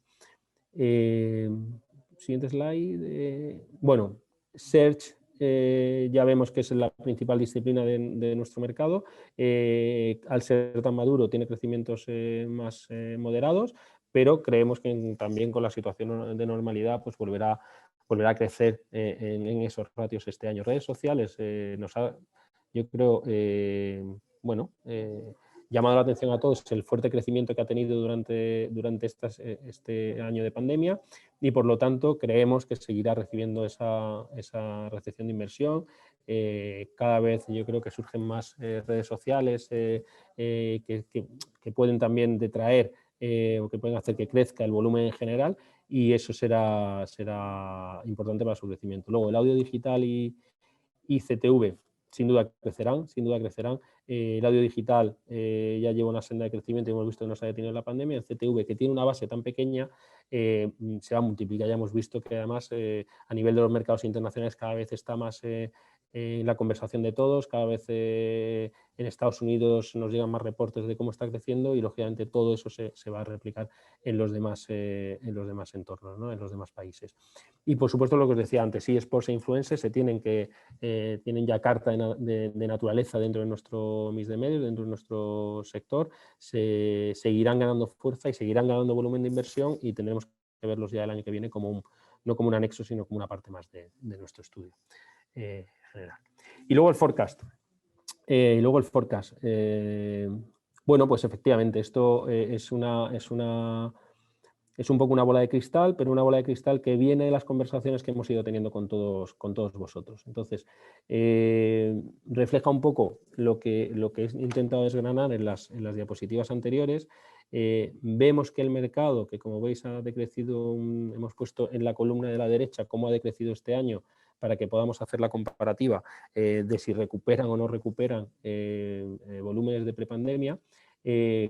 Siguiente slide. Bueno, Search ya vemos que es la principal disciplina de nuestro mercado. Al ser tan maduro tiene crecimientos más moderados, pero creemos que también con la situación de normalidad pues volverá a crecer en esos ratios este año. Redes sociales nos ha, yo creo, bueno, llamado la atención a todos el fuerte crecimiento que ha tenido durante este año de pandemia, y por lo tanto creemos que seguirá recibiendo esa recepción de inversión. Cada vez yo creo que surgen más redes sociales que pueden también detraer o que pueden hacer que crezca el volumen en general, y eso será importante para su crecimiento. Luego el audio digital y CTV sin duda crecerán. El audio digital ya lleva una senda de crecimiento y hemos visto que no se ha detenido en la pandemia. El CTV, que tiene una base tan pequeña, se va a multiplicar. Ya hemos visto que además a nivel de los mercados internacionales cada vez está más en la conversación de todos, cada vez en Estados Unidos nos llegan más reportes de cómo está creciendo, y lógicamente todo eso se va a replicar en los demás entornos, ¿no? En los demás países. Y por supuesto lo que os decía antes, eSports e influencers tienen ya carta de naturaleza dentro de nuestro mix de medios, dentro de nuestro sector, se seguirán ganando fuerza y seguirán ganando volumen de inversión, y tendremos que verlos ya el año que viene no como un anexo, sino como una parte más de nuestro estudio general. Y luego el forecast. Bueno, pues efectivamente, esto es un poco una bola de cristal, pero una bola de cristal que viene de las conversaciones que hemos ido teniendo con todos vosotros. Entonces, refleja un poco lo que he intentado desgranar en las diapositivas anteriores. Vemos que el mercado, que como veis ha decrecido, hemos puesto en la columna de la derecha cómo ha decrecido este año, para que podamos hacer la comparativa de si recuperan o no recuperan volúmenes de prepandemia.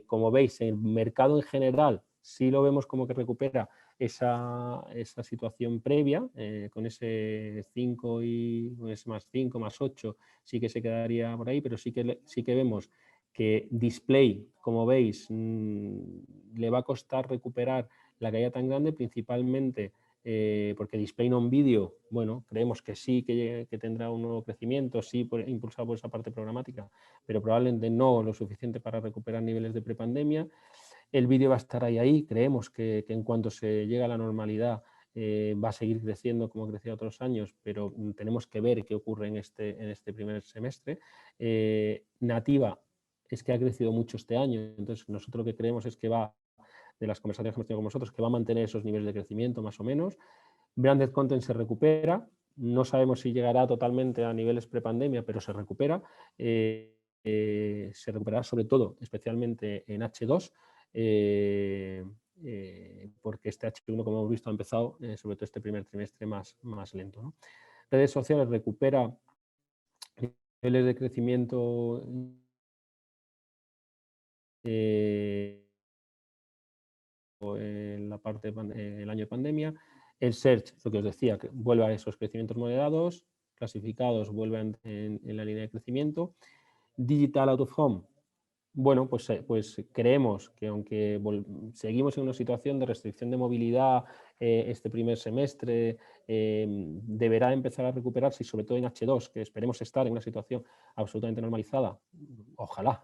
Como veis, el mercado en general sí lo vemos como que recupera esa situación previa, con ese 5 y ese más 5, más 8, sí que se quedaría por ahí, pero sí que vemos que display, como veis, le va a costar recuperar la caída tan grande, principalmente porque display non-video, bueno, creemos que sí que tendrá un nuevo crecimiento, sí impulsado por esa parte programática, pero probablemente no lo suficiente para recuperar niveles de prepandemia. El vídeo va a estar ahí, creemos que en cuanto se llegue a la normalidad va a seguir creciendo como crecía otros años, pero tenemos que ver qué ocurre en este primer semestre. Nativa es que ha crecido mucho este año, entonces nosotros lo que creemos es que de las conversaciones que hemos tenido con vosotros, que va a mantener esos niveles de crecimiento más o menos. Branded Content se recupera, no sabemos si llegará totalmente a niveles prepandemia, pero se recupera. Se recuperará sobre todo, especialmente en H2, porque este H1, como hemos visto, ha empezado, sobre todo este primer trimestre, más lento, ¿no? Redes sociales recupera niveles de crecimiento parte del año de pandemia. El Search, lo que os decía, que vuelve a esos crecimientos moderados, clasificados vuelven en la línea de crecimiento. Digital Out of Home, bueno, pues creemos que aunque seguimos en una situación de restricción de movilidad este primer semestre, deberá empezar a recuperarse, y sobre todo en H2, que esperemos estar en una situación absolutamente normalizada, ojalá,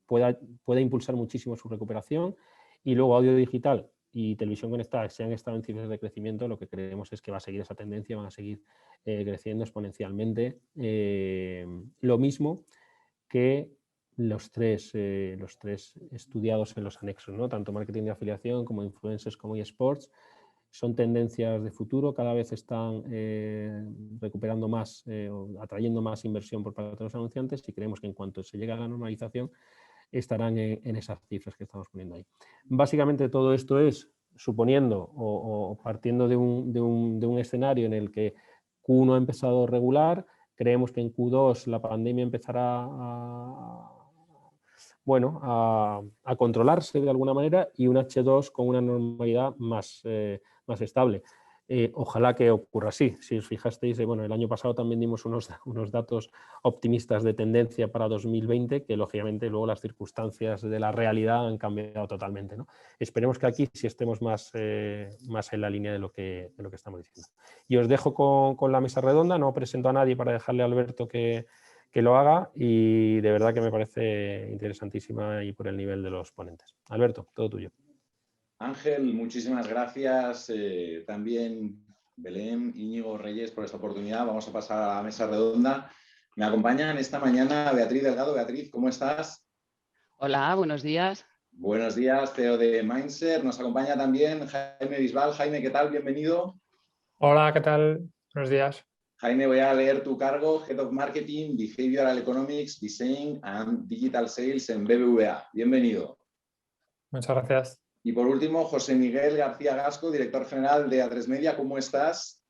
pueda impulsar muchísimo su recuperación. Y luego audio digital y televisión conectada, si han estado en cifras de crecimiento, lo que creemos es que va a seguir esa tendencia, van a seguir creciendo exponencialmente. Lo mismo que los tres estudiados en los anexos, ¿no? Tanto marketing de afiliación como influencers como eSports, son tendencias de futuro, cada vez están recuperando más, atrayendo más inversión por parte de los anunciantes, y creemos que en cuanto se llegue a la normalización estarán en esas cifras que estamos poniendo ahí. Básicamente todo esto es suponiendo o partiendo de un escenario en el que Q1 ha empezado regular. Creemos que en Q2 la pandemia empezará a controlarse de alguna manera, y un H2 con una normalidad más estable. Ojalá que ocurra así. Si os fijasteis, el año pasado también dimos unos datos optimistas de tendencia para 2020, que lógicamente luego las circunstancias de la realidad han cambiado totalmente, ¿no? Esperemos que aquí sí estemos más en la línea de lo que estamos diciendo. Y os dejo con la mesa redonda. No presento a nadie para dejarle a Alberto que lo haga, y de verdad que me parece interesantísima y por el nivel de los ponentes. Alberto, todo tuyo. Ángel, muchísimas gracias. También Belén, Íñigo, Reyes, por esta oportunidad. Vamos a pasar a la mesa redonda. Me acompañan esta mañana Beatriz Delgado. Beatriz, ¿cómo estás? Hola, buenos días. Buenos días, CEO de Mindset. Nos acompaña también Jaime Bisbal. Jaime, ¿qué tal? Bienvenido. Hola, ¿qué tal? Buenos días. Jaime, voy a leer tu cargo, Head of Marketing, Behavioral Economics, Design and Digital Sales en BBVA. Bienvenido. Muchas gracias. Y por último, José Miguel García Gasco, director general de A3Media. ¿Cómo estás?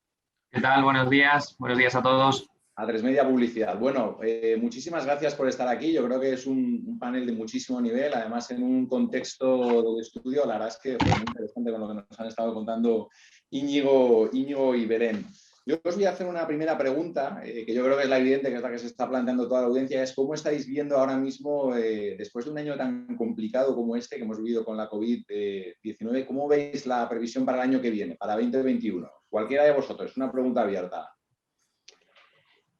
¿Qué tal? Buenos días a todos. A3Media Publicidad. Bueno, muchísimas gracias por estar aquí. Yo creo que es un panel de muchísimo nivel, además en un contexto de estudio. La verdad es que fue muy interesante con lo que nos han estado contando Íñigo y Belén. Yo os voy a hacer una primera pregunta, que yo creo que es la evidente, que es la que se está planteando toda la audiencia, es cómo estáis viendo ahora mismo, después de un año tan complicado como este que hemos vivido con la COVID-19, ¿cómo veis la previsión para el año que viene, para 2021? Cualquiera de vosotros, una pregunta abierta.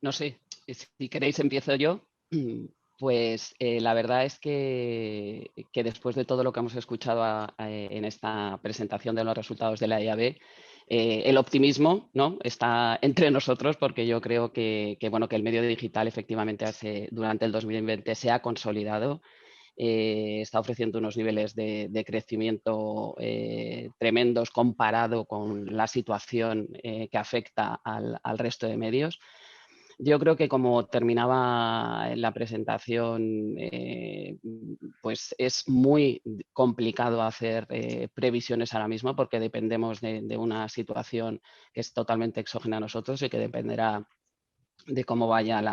No sé, si queréis empiezo yo. Pues la verdad es que después de todo lo que hemos escuchado en esta presentación de los resultados de la IAB, el optimismo, ¿no?, está entre nosotros, porque yo creo que el medio digital efectivamente durante el 2020 se ha consolidado, está ofreciendo unos niveles de crecimiento tremendos comparado con la situación que afecta al resto de medios. Yo creo que, como terminaba en la presentación, pues es muy complicado hacer previsiones ahora mismo, porque dependemos de una situación que es totalmente exógena a nosotros y que dependerá de cómo vaya el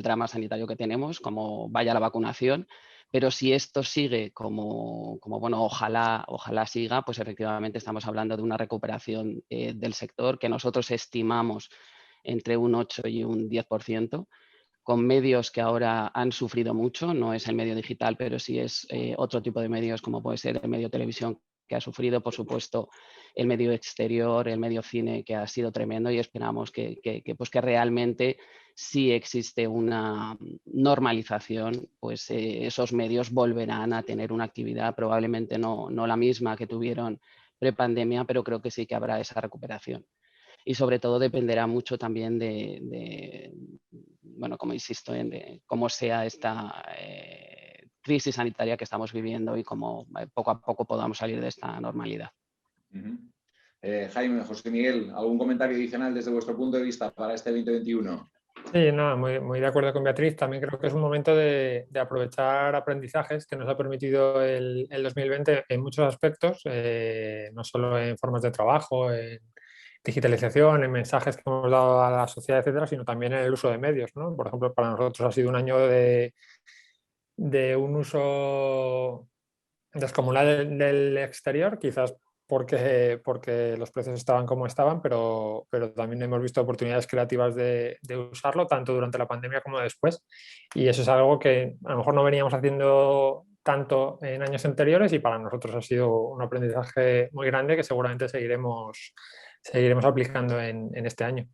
drama sanitario que tenemos, cómo vaya la vacunación. Pero si esto sigue como ojalá siga, pues efectivamente estamos hablando de una recuperación del sector que nosotros estimamos entre un 8 y un 10%, con medios que ahora han sufrido mucho. No es el medio digital, pero sí es otro tipo de medios, como puede ser el medio televisión, que ha sufrido, por supuesto, el medio exterior, el medio cine, que ha sido tremendo, y esperamos que realmente, si existe una normalización, pues esos medios volverán a tener una actividad, probablemente no la misma que tuvieron prepandemia, pero creo que sí que habrá esa recuperación. Y sobre todo dependerá mucho también como insisto, de cómo sea esta crisis sanitaria que estamos viviendo y cómo poco a poco podamos salir de esta normalidad. Jaime, José Miguel, ¿algún comentario adicional desde vuestro punto de vista para este 2021? Sí, no, muy de acuerdo con Beatriz. También creo que es un momento de aprovechar aprendizajes que nos ha permitido el 2020 en muchos aspectos, no solo en formas de trabajo, en digitalización, en mensajes que hemos dado a la sociedad, etcétera, sino también en el uso de medios, ¿no? Por ejemplo, para nosotros ha sido un año de un uso descomunal del exterior, quizás porque los precios estaban como estaban, pero también hemos visto oportunidades creativas de usarlo, tanto durante la pandemia como después. Y eso es algo que a lo mejor no veníamos haciendo tanto en años anteriores y para nosotros ha sido un aprendizaje muy grande que seguramente seguiremos aplicando en este año.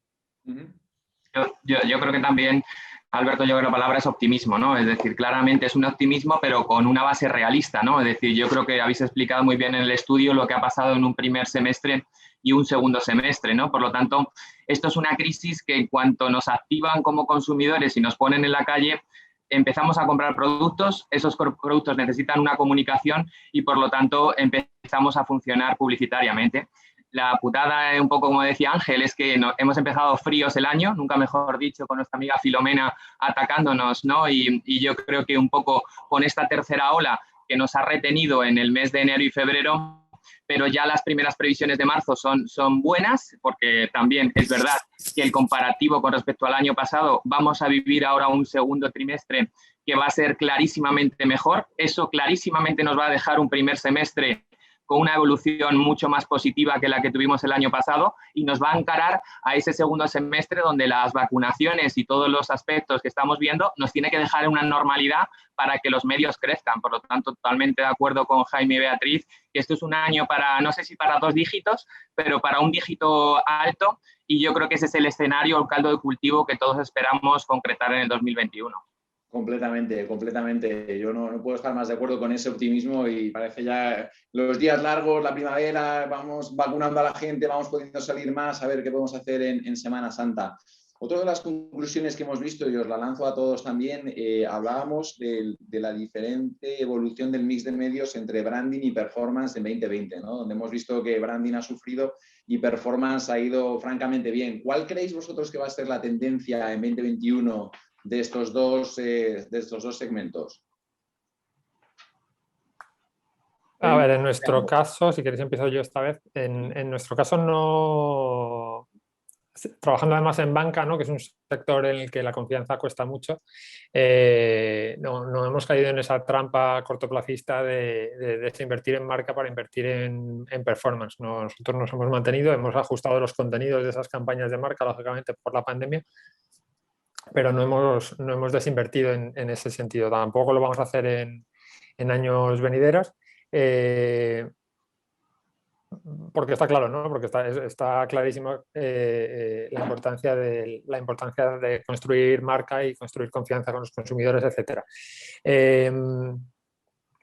Yo creo que también, Alberto, yo creo que la palabra es optimismo, ¿no? Es decir, claramente es un optimismo, pero con una base realista, ¿no? Es decir, yo creo que habéis explicado muy bien en el estudio lo que ha pasado en un primer semestre y un segundo semestre, ¿no? Por lo tanto, esto es una crisis que en cuanto nos activan como consumidores y nos ponen en la calle, empezamos a comprar productos, esos productos necesitan una comunicación y por lo tanto empezamos a funcionar publicitariamente. La putada, un poco como decía Ángel, es que hemos empezado fríos el año, nunca mejor dicho, con nuestra amiga Filomena atacándonos, ¿no? Y yo creo que un poco con esta tercera ola que nos ha retenido en el mes de enero y febrero, pero ya las primeras previsiones de marzo son buenas, porque también es verdad que el comparativo con respecto al año pasado, vamos a vivir ahora un segundo trimestre que va a ser clarísimamente mejor. Eso clarísimamente nos va a dejar un primer semestre con una evolución mucho más positiva que la que tuvimos el año pasado y nos va a encarar a ese segundo semestre donde las vacunaciones y todos los aspectos que estamos viendo nos tiene que dejar una normalidad para que los medios crezcan. Por lo tanto, totalmente de acuerdo con Jaime y Beatriz, que esto es un año para, no sé si para 2 dígitos, pero para un dígito alto y yo creo que ese es el escenario, el caldo de cultivo que todos esperamos concretar en el 2021. Completamente, completamente. Yo no puedo estar más de acuerdo con ese optimismo y parece ya los días largos, la primavera, vamos vacunando a la gente, vamos pudiendo salir más, a ver qué podemos hacer en Semana Santa. Otra de las conclusiones que hemos visto, y os la lanzo a todos también, hablábamos de la diferente evolución del mix de medios entre branding y performance en 2020, ¿no? Donde hemos visto que branding ha sufrido y performance ha ido francamente bien. ¿Cuál creéis vosotros que va a ser la tendencia en 2021 de estos dos segmentos? A ver, en nuestro caso, si queréis empiezo yo esta vez, en nuestro caso no... Trabajando además en banca, ¿no? Que es un sector en el que la confianza cuesta mucho, no hemos caído en esa trampa cortoplacista de desinvertir en marca para invertir en performance. Nosotros nos hemos mantenido, hemos ajustado los contenidos de esas campañas de marca, lógicamente por la pandemia, pero no hemos desinvertido en ese sentido. Tampoco lo vamos a hacer en años venideros. Porque está claro, ¿no? Porque está clarísimo la importancia de construir marca y construir confianza con los consumidores, etc.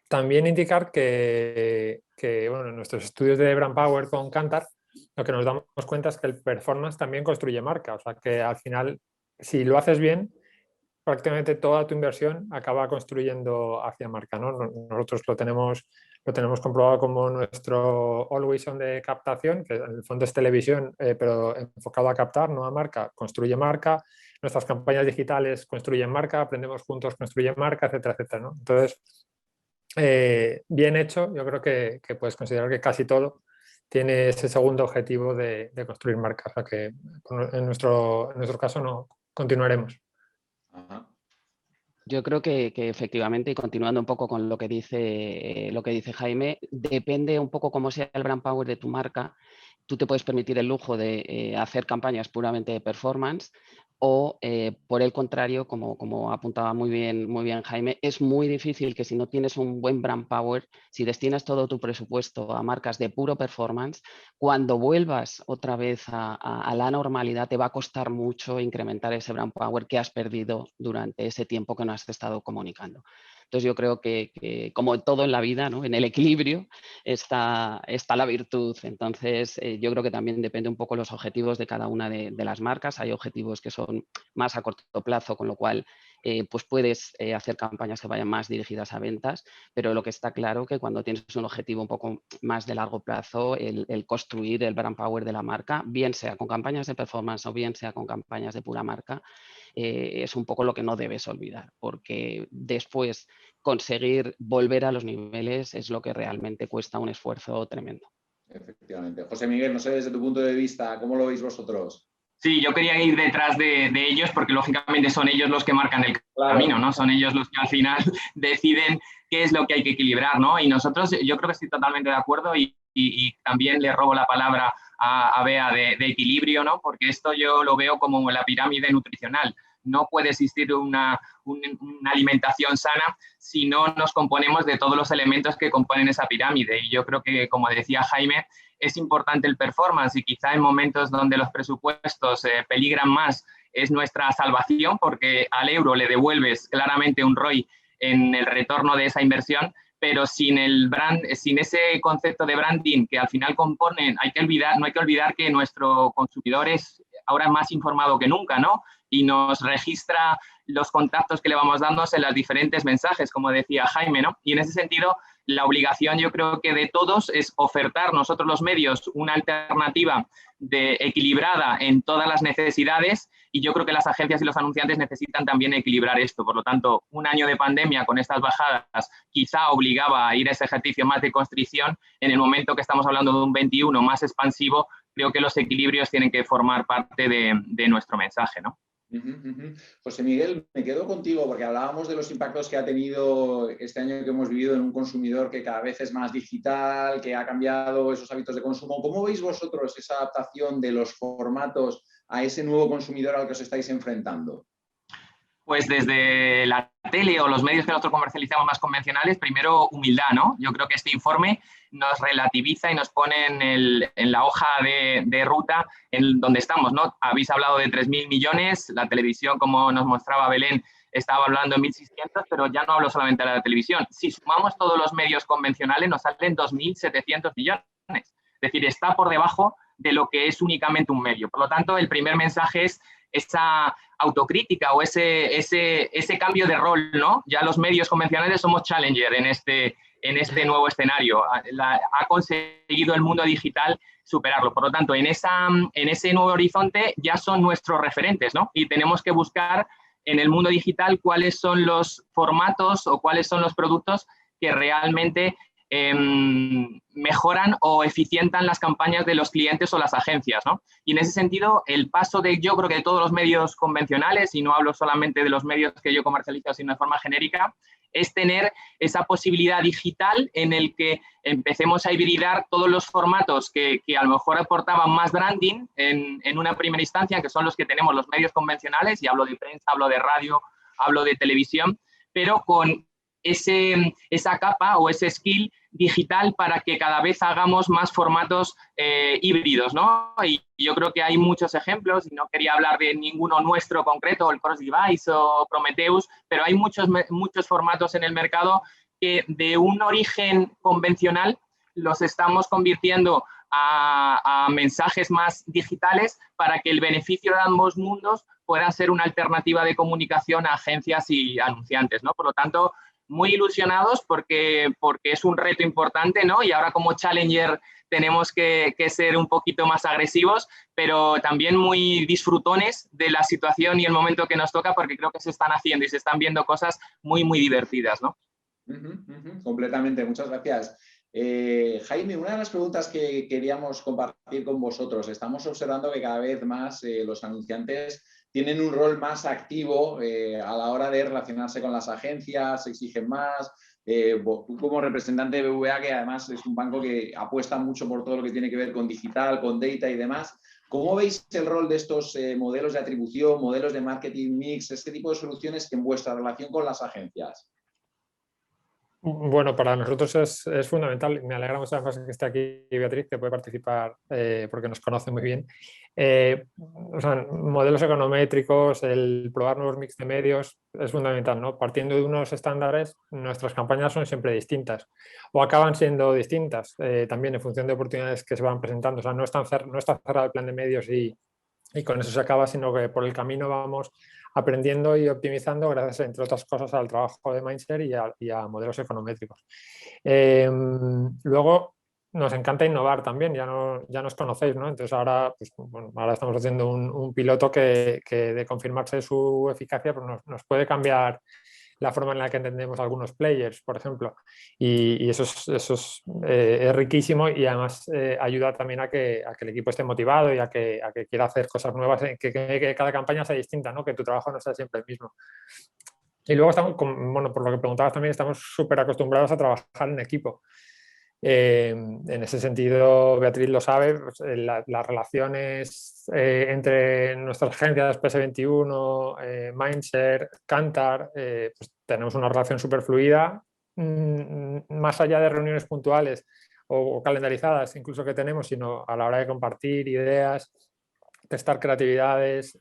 También indicar que bueno, en nuestros estudios de Brand Power con Kantar, lo que nos damos cuenta es que el performance también construye marca. O sea, que al final, si lo haces bien, prácticamente toda tu inversión acaba construyendo hacia marca, ¿no? Nosotros lo tenemos comprobado como nuestro Always On de captación, que en el fondo es televisión, pero enfocado a captar, no a marca, construye marca. Nuestras campañas digitales construyen marca, aprendemos juntos, construyen marca, etcétera, etcétera, ¿no? Entonces, bien hecho, yo creo que puedes considerar que casi todo tiene ese segundo objetivo de construir marca. O sea que en nuestro caso no continuaremos. Yo creo que efectivamente, y continuando un poco con lo que dice Jaime, depende un poco cómo sea el brand power de tu marca. Tú te puedes permitir el lujo de hacer campañas puramente de performance o, por el contrario, como apuntaba muy bien Jaime, es muy difícil que si no tienes un buen brand power, si destinas todo tu presupuesto a marcas de puro performance, cuando vuelvas otra vez a la normalidad te va a costar mucho incrementar ese brand power que has perdido durante ese tiempo que no has estado comunicando. Entonces yo creo que como todo en la vida, ¿no? En el equilibrio está la virtud. Entonces yo creo que también depende un poco los objetivos de cada una de las marcas. Hay objetivos que son más a corto plazo, con lo cual pues puedes hacer campañas que vayan más dirigidas a ventas, pero lo que está claro que cuando tienes un objetivo un poco más de largo plazo, el construir el brand power de la marca, bien sea con campañas de performance o bien sea con campañas de pura marca, es un poco lo que no debes olvidar, porque después conseguir volver a los niveles es lo que realmente cuesta un esfuerzo tremendo. Efectivamente. José Miguel, no sé desde tu punto de vista, ¿cómo lo veis vosotros? Sí, yo quería ir detrás de ellos porque lógicamente son ellos los que marcan el camino, ¿no? Son ellos los que al final deciden qué es lo que hay que equilibrar, ¿no? Y nosotros, yo creo que estoy totalmente de acuerdo y también le robo la palabra a Bea de equilibrio, ¿no? Porque esto yo lo veo como la pirámide nutricional. No puede existir una alimentación sana si no nos componemos de todos los elementos que componen esa pirámide. Y yo creo que, como decía Jaime, es importante el performance y quizá en momentos donde los presupuestos peligran más es nuestra salvación porque al euro le devuelves claramente un ROI en el retorno de esa inversión, pero sin ese concepto de branding que al final componen, no hay que olvidar que nuestro consumidor es ahora más informado que nunca, ¿no? Y nos registra los contactos que le vamos dando en los diferentes mensajes, como decía Jaime, ¿no? Y en ese sentido, la obligación yo creo que de todos es ofertar nosotros los medios una alternativa equilibrada en todas las necesidades y yo creo que las agencias y los anunciantes necesitan también equilibrar esto. Por lo tanto, un año de pandemia con estas bajadas quizá obligaba a ir a ese ejercicio más de constricción. En el momento que estamos hablando de un 21 más expansivo, creo que los equilibrios tienen que formar parte de nuestro mensaje, ¿no? José Miguel, me quedo contigo porque hablábamos de los impactos que ha tenido este año que hemos vivido en un consumidor que cada vez es más digital, que ha cambiado esos hábitos de consumo. ¿Cómo veis vosotros esa adaptación de los formatos a ese nuevo consumidor al que os estáis enfrentando? Pues desde la tele o los medios que nosotros comercializamos más convencionales, primero humildad, ¿no? Yo creo que este informe nos relativiza y nos pone en la hoja de ruta en donde estamos, ¿no? Habéis hablado de 3.000 millones, la televisión, como nos mostraba Belén, estaba hablando de 1.600, pero ya no hablo solamente de la televisión. Si sumamos todos los medios convencionales, nos salen 2.700 millones. Es decir, está por debajo de lo que es únicamente un medio. Por lo tanto, el primer mensaje es esa autocrítica o ese cambio de rol, ¿no? Ya los medios convencionales somos challenger en este nuevo escenario. Ha conseguido el mundo digital superarlo. Por lo tanto, en ese nuevo horizonte ya son nuestros referentes, ¿no? Y tenemos que buscar en el mundo digital cuáles son los formatos o cuáles son los productos que realmente mejoran o eficientan las campañas de los clientes o las agencias, ¿no? Y en ese sentido, el paso yo creo que de todos los medios convencionales, y no hablo solamente de los medios que yo comercializo, sino de forma genérica, es tener esa posibilidad digital en el que empecemos a hibridar todos los formatos que a lo mejor aportaban más branding en una primera instancia, que son los que tenemos los medios convencionales, y hablo de prensa, hablo de radio, hablo de televisión, pero con esa capa o ese skill digital para que cada vez hagamos más formatos híbridos, ¿no? Y yo creo que hay muchos ejemplos, y no quería hablar de ninguno nuestro concreto, el Cross Device o Prometheus, pero hay muchos formatos en el mercado que de un origen convencional los estamos convirtiendo a mensajes más digitales para que el beneficio de ambos mundos pueda ser una alternativa de comunicación a agencias y anunciantes, ¿no? Por lo tanto, muy ilusionados porque es un reto importante, ¿no? Y ahora como challenger tenemos que ser un poquito más agresivos, pero también muy disfrutones de la situación y el momento que nos toca, porque creo que se están haciendo y se están viendo cosas muy, muy divertidas, ¿no? Completamente, muchas gracias. Jaime, una de las preguntas que queríamos compartir con vosotros, estamos observando que cada vez más los anunciantes tienen un rol más activo a la hora de relacionarse con las agencias, exigen más. Tú como representante de BBVA, que además es un banco que apuesta mucho por todo lo que tiene que ver con digital, con data y demás, ¿cómo veis el rol de estos modelos de atribución, modelos de marketing mix, este tipo de soluciones en vuestra relación con las agencias? Bueno, para nosotros es fundamental. Me alegra mucho además que esté aquí Beatriz, que puede participar porque nos conoce muy bien. O sea, modelos econométricos, el probar nuevos mix de medios es fundamental, ¿no? Partiendo de unos estándares, nuestras campañas son siempre distintas o acaban siendo distintas también en función de oportunidades que se van presentando. O sea, no está cerrado el plan de medios y con eso se acaba, sino que por el camino vamos aprendiendo y optimizando gracias, entre otras cosas, al trabajo de Mindshare y a modelos econométricos. Luego, nos encanta innovar también, ya nos conocéis, ¿no? Entonces ahora, pues, bueno, ahora estamos haciendo un piloto que de confirmarse su eficacia pues nos puede cambiar la forma en la que entendemos algunos players, por ejemplo. Y eso es riquísimo y además ayuda también a que el equipo esté motivado y a que quiera hacer cosas nuevas, que cada campaña sea distinta, ¿no? Que tu trabajo no sea siempre el mismo. Y luego estamos, bueno, por lo que preguntabas también, estamos súper acostumbrados a trabajar en equipo. En ese sentido, Beatriz lo sabe, pues, las relaciones entre nuestras agencias PS21, Mindshare, Kantar, pues tenemos una relación súper fluida, más allá de reuniones puntuales o calendarizadas incluso que tenemos, sino a la hora de compartir ideas, testar creatividades,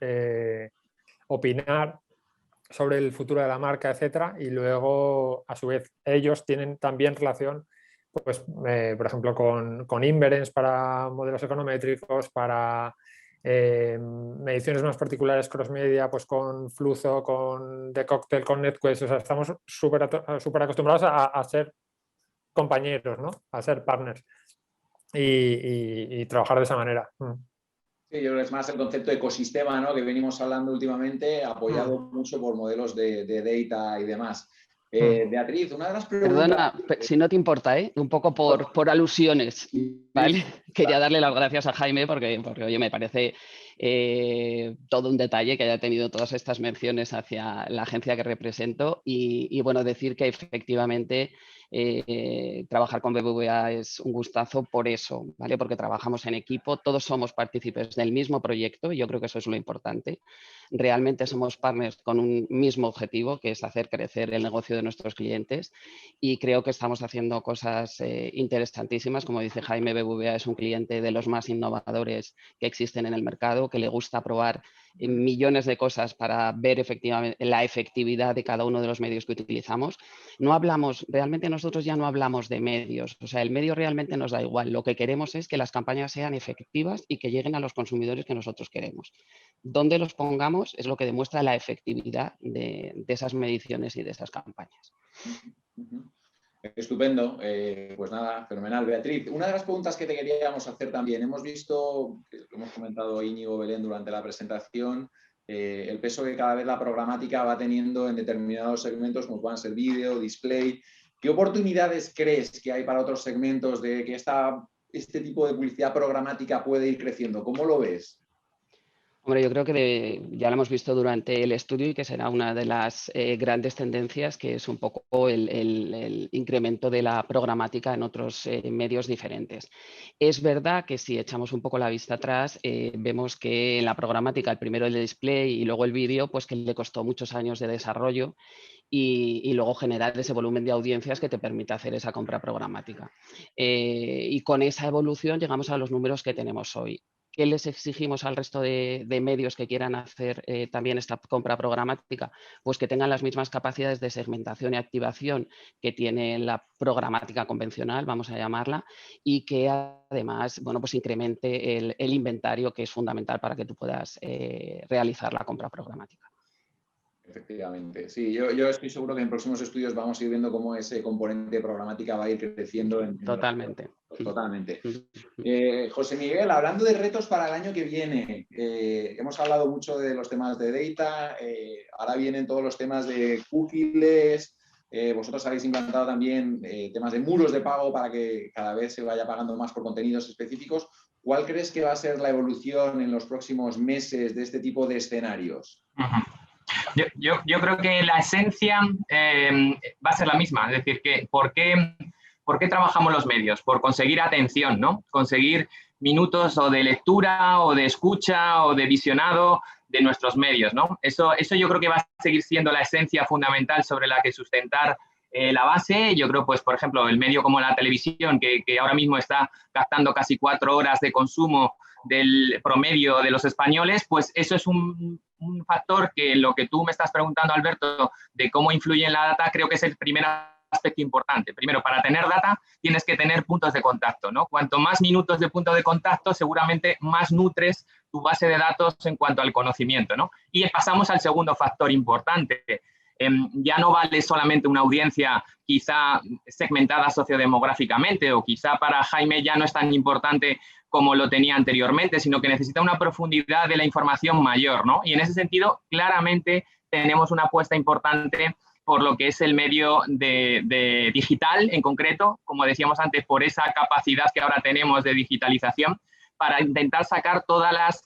opinar sobre el futuro de la marca, etcétera, y luego a su vez ellos tienen también relación, pues, por ejemplo, con Inverence para modelos econométricos, para mediciones más particulares cross-media, pues con Fluzo, con The Cocktail, con NetQuest. O sea, estamos súper acostumbrados a ser compañeros, ¿no? A ser partners y trabajar de esa manera. Sí, yo creo que es más el concepto de ecosistema, ¿no? Que venimos hablando últimamente, apoyado mucho por modelos de data y demás. Beatriz, una de las preguntas... Perdona, si no te importa, un poco por alusiones, ¿vale? Quería darle las gracias a Jaime porque oye, me parece todo un detalle que haya tenido todas estas menciones hacia la agencia que represento y bueno, decir que efectivamente trabajar con BBVA es un gustazo por eso, ¿vale? Porque trabajamos en equipo, todos somos partícipes del mismo proyecto y yo creo que eso es lo importante. Realmente somos partners con un mismo objetivo, que es hacer crecer el negocio de nuestros clientes y creo que estamos haciendo cosas interesantísimas. Como dice Jaime, BBVA es un cliente de los más innovadores que existen en el mercado, que le gusta probar millones de cosas para ver efectivamente la efectividad de cada uno de los medios que utilizamos. No hablamos, realmente nosotros ya no hablamos de medios, o sea, el medio realmente nos da igual. Lo que queremos es que las campañas sean efectivas y que lleguen a los consumidores que nosotros queremos. Dónde los pongamos es lo que demuestra la efectividad de esas mediciones y de esas campañas. Estupendo, pues nada, fenomenal. Beatriz, una de las preguntas que te queríamos hacer también, hemos visto, lo hemos comentado Íñigo, Belén durante la presentación, el peso que cada vez la programática va teniendo en determinados segmentos, como puedan ser vídeo, display. ¿Qué oportunidades crees que hay para otros segmentos de que este tipo de publicidad programática puede ir creciendo? ¿Cómo lo ves? Hombre, yo creo que ya lo hemos visto durante el estudio y que será una de las grandes tendencias, que es un poco el incremento de la programática en otros medios diferentes. Es verdad que si echamos un poco la vista atrás, vemos que en la programática, el primero el display y luego el vídeo, pues que le costó muchos años de desarrollo y luego generar ese volumen de audiencias que te permite hacer esa compra programática. Y con esa evolución llegamos a los números que tenemos hoy. ¿Qué les exigimos al resto de medios que quieran hacer también esta compra programática? Pues que tengan las mismas capacidades de segmentación y activación que tiene la programática convencional, vamos a llamarla, y que además, bueno, pues incremente el inventario, que es fundamental para que tú puedas realizar la compra programática. Efectivamente, sí, yo estoy seguro que en próximos estudios vamos a ir viendo cómo ese componente de programática va a ir creciendo. Totalmente. Totalmente. José Miguel, hablando de retos para el año que viene, hemos hablado mucho de los temas de data, ahora vienen todos los temas de cookies, vosotros habéis implantado también temas de muros de pago para que cada vez se vaya pagando más por contenidos específicos. ¿Cuál crees que va a ser la evolución en los próximos meses de este tipo de escenarios? Yo creo que la esencia va a ser la misma, es decir, que ¿por qué trabajamos los medios? Por conseguir atención, ¿no? Conseguir minutos o de lectura o de escucha o de visionado de nuestros medios, ¿no? Eso yo creo que va a seguir siendo la esencia fundamental sobre la que sustentar la base. Yo creo, pues, por ejemplo, el medio como la televisión, que ahora mismo está gastando casi 4 horas de consumo del promedio de los españoles, pues eso es un factor que lo que tú me estás preguntando, Alberto, de cómo influye en la data, creo que es el primer aspecto importante. Primero, para tener data tienes que tener puntos de contacto, ¿no? Cuanto más minutos de punto de contacto, seguramente más nutres tu base de datos en cuanto al conocimiento, ¿no? Y pasamos al segundo factor importante. Ya no vale solamente una audiencia quizá segmentada sociodemográficamente, o quizá para Jaime ya no es tan importante como lo tenía anteriormente, sino que necesita una profundidad de la información mayor, ¿no? Y en ese sentido, claramente tenemos una apuesta importante por lo que es el medio de digital en concreto, como decíamos antes, por esa capacidad que ahora tenemos de digitalización, para intentar sacar todas las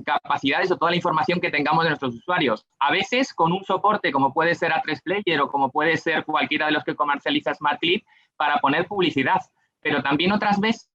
capacidades o toda la información que tengamos de nuestros usuarios. A veces con un soporte como puede ser A3Player o como puede ser cualquiera de los que comercializa SmartClip para poner publicidad, pero también otras veces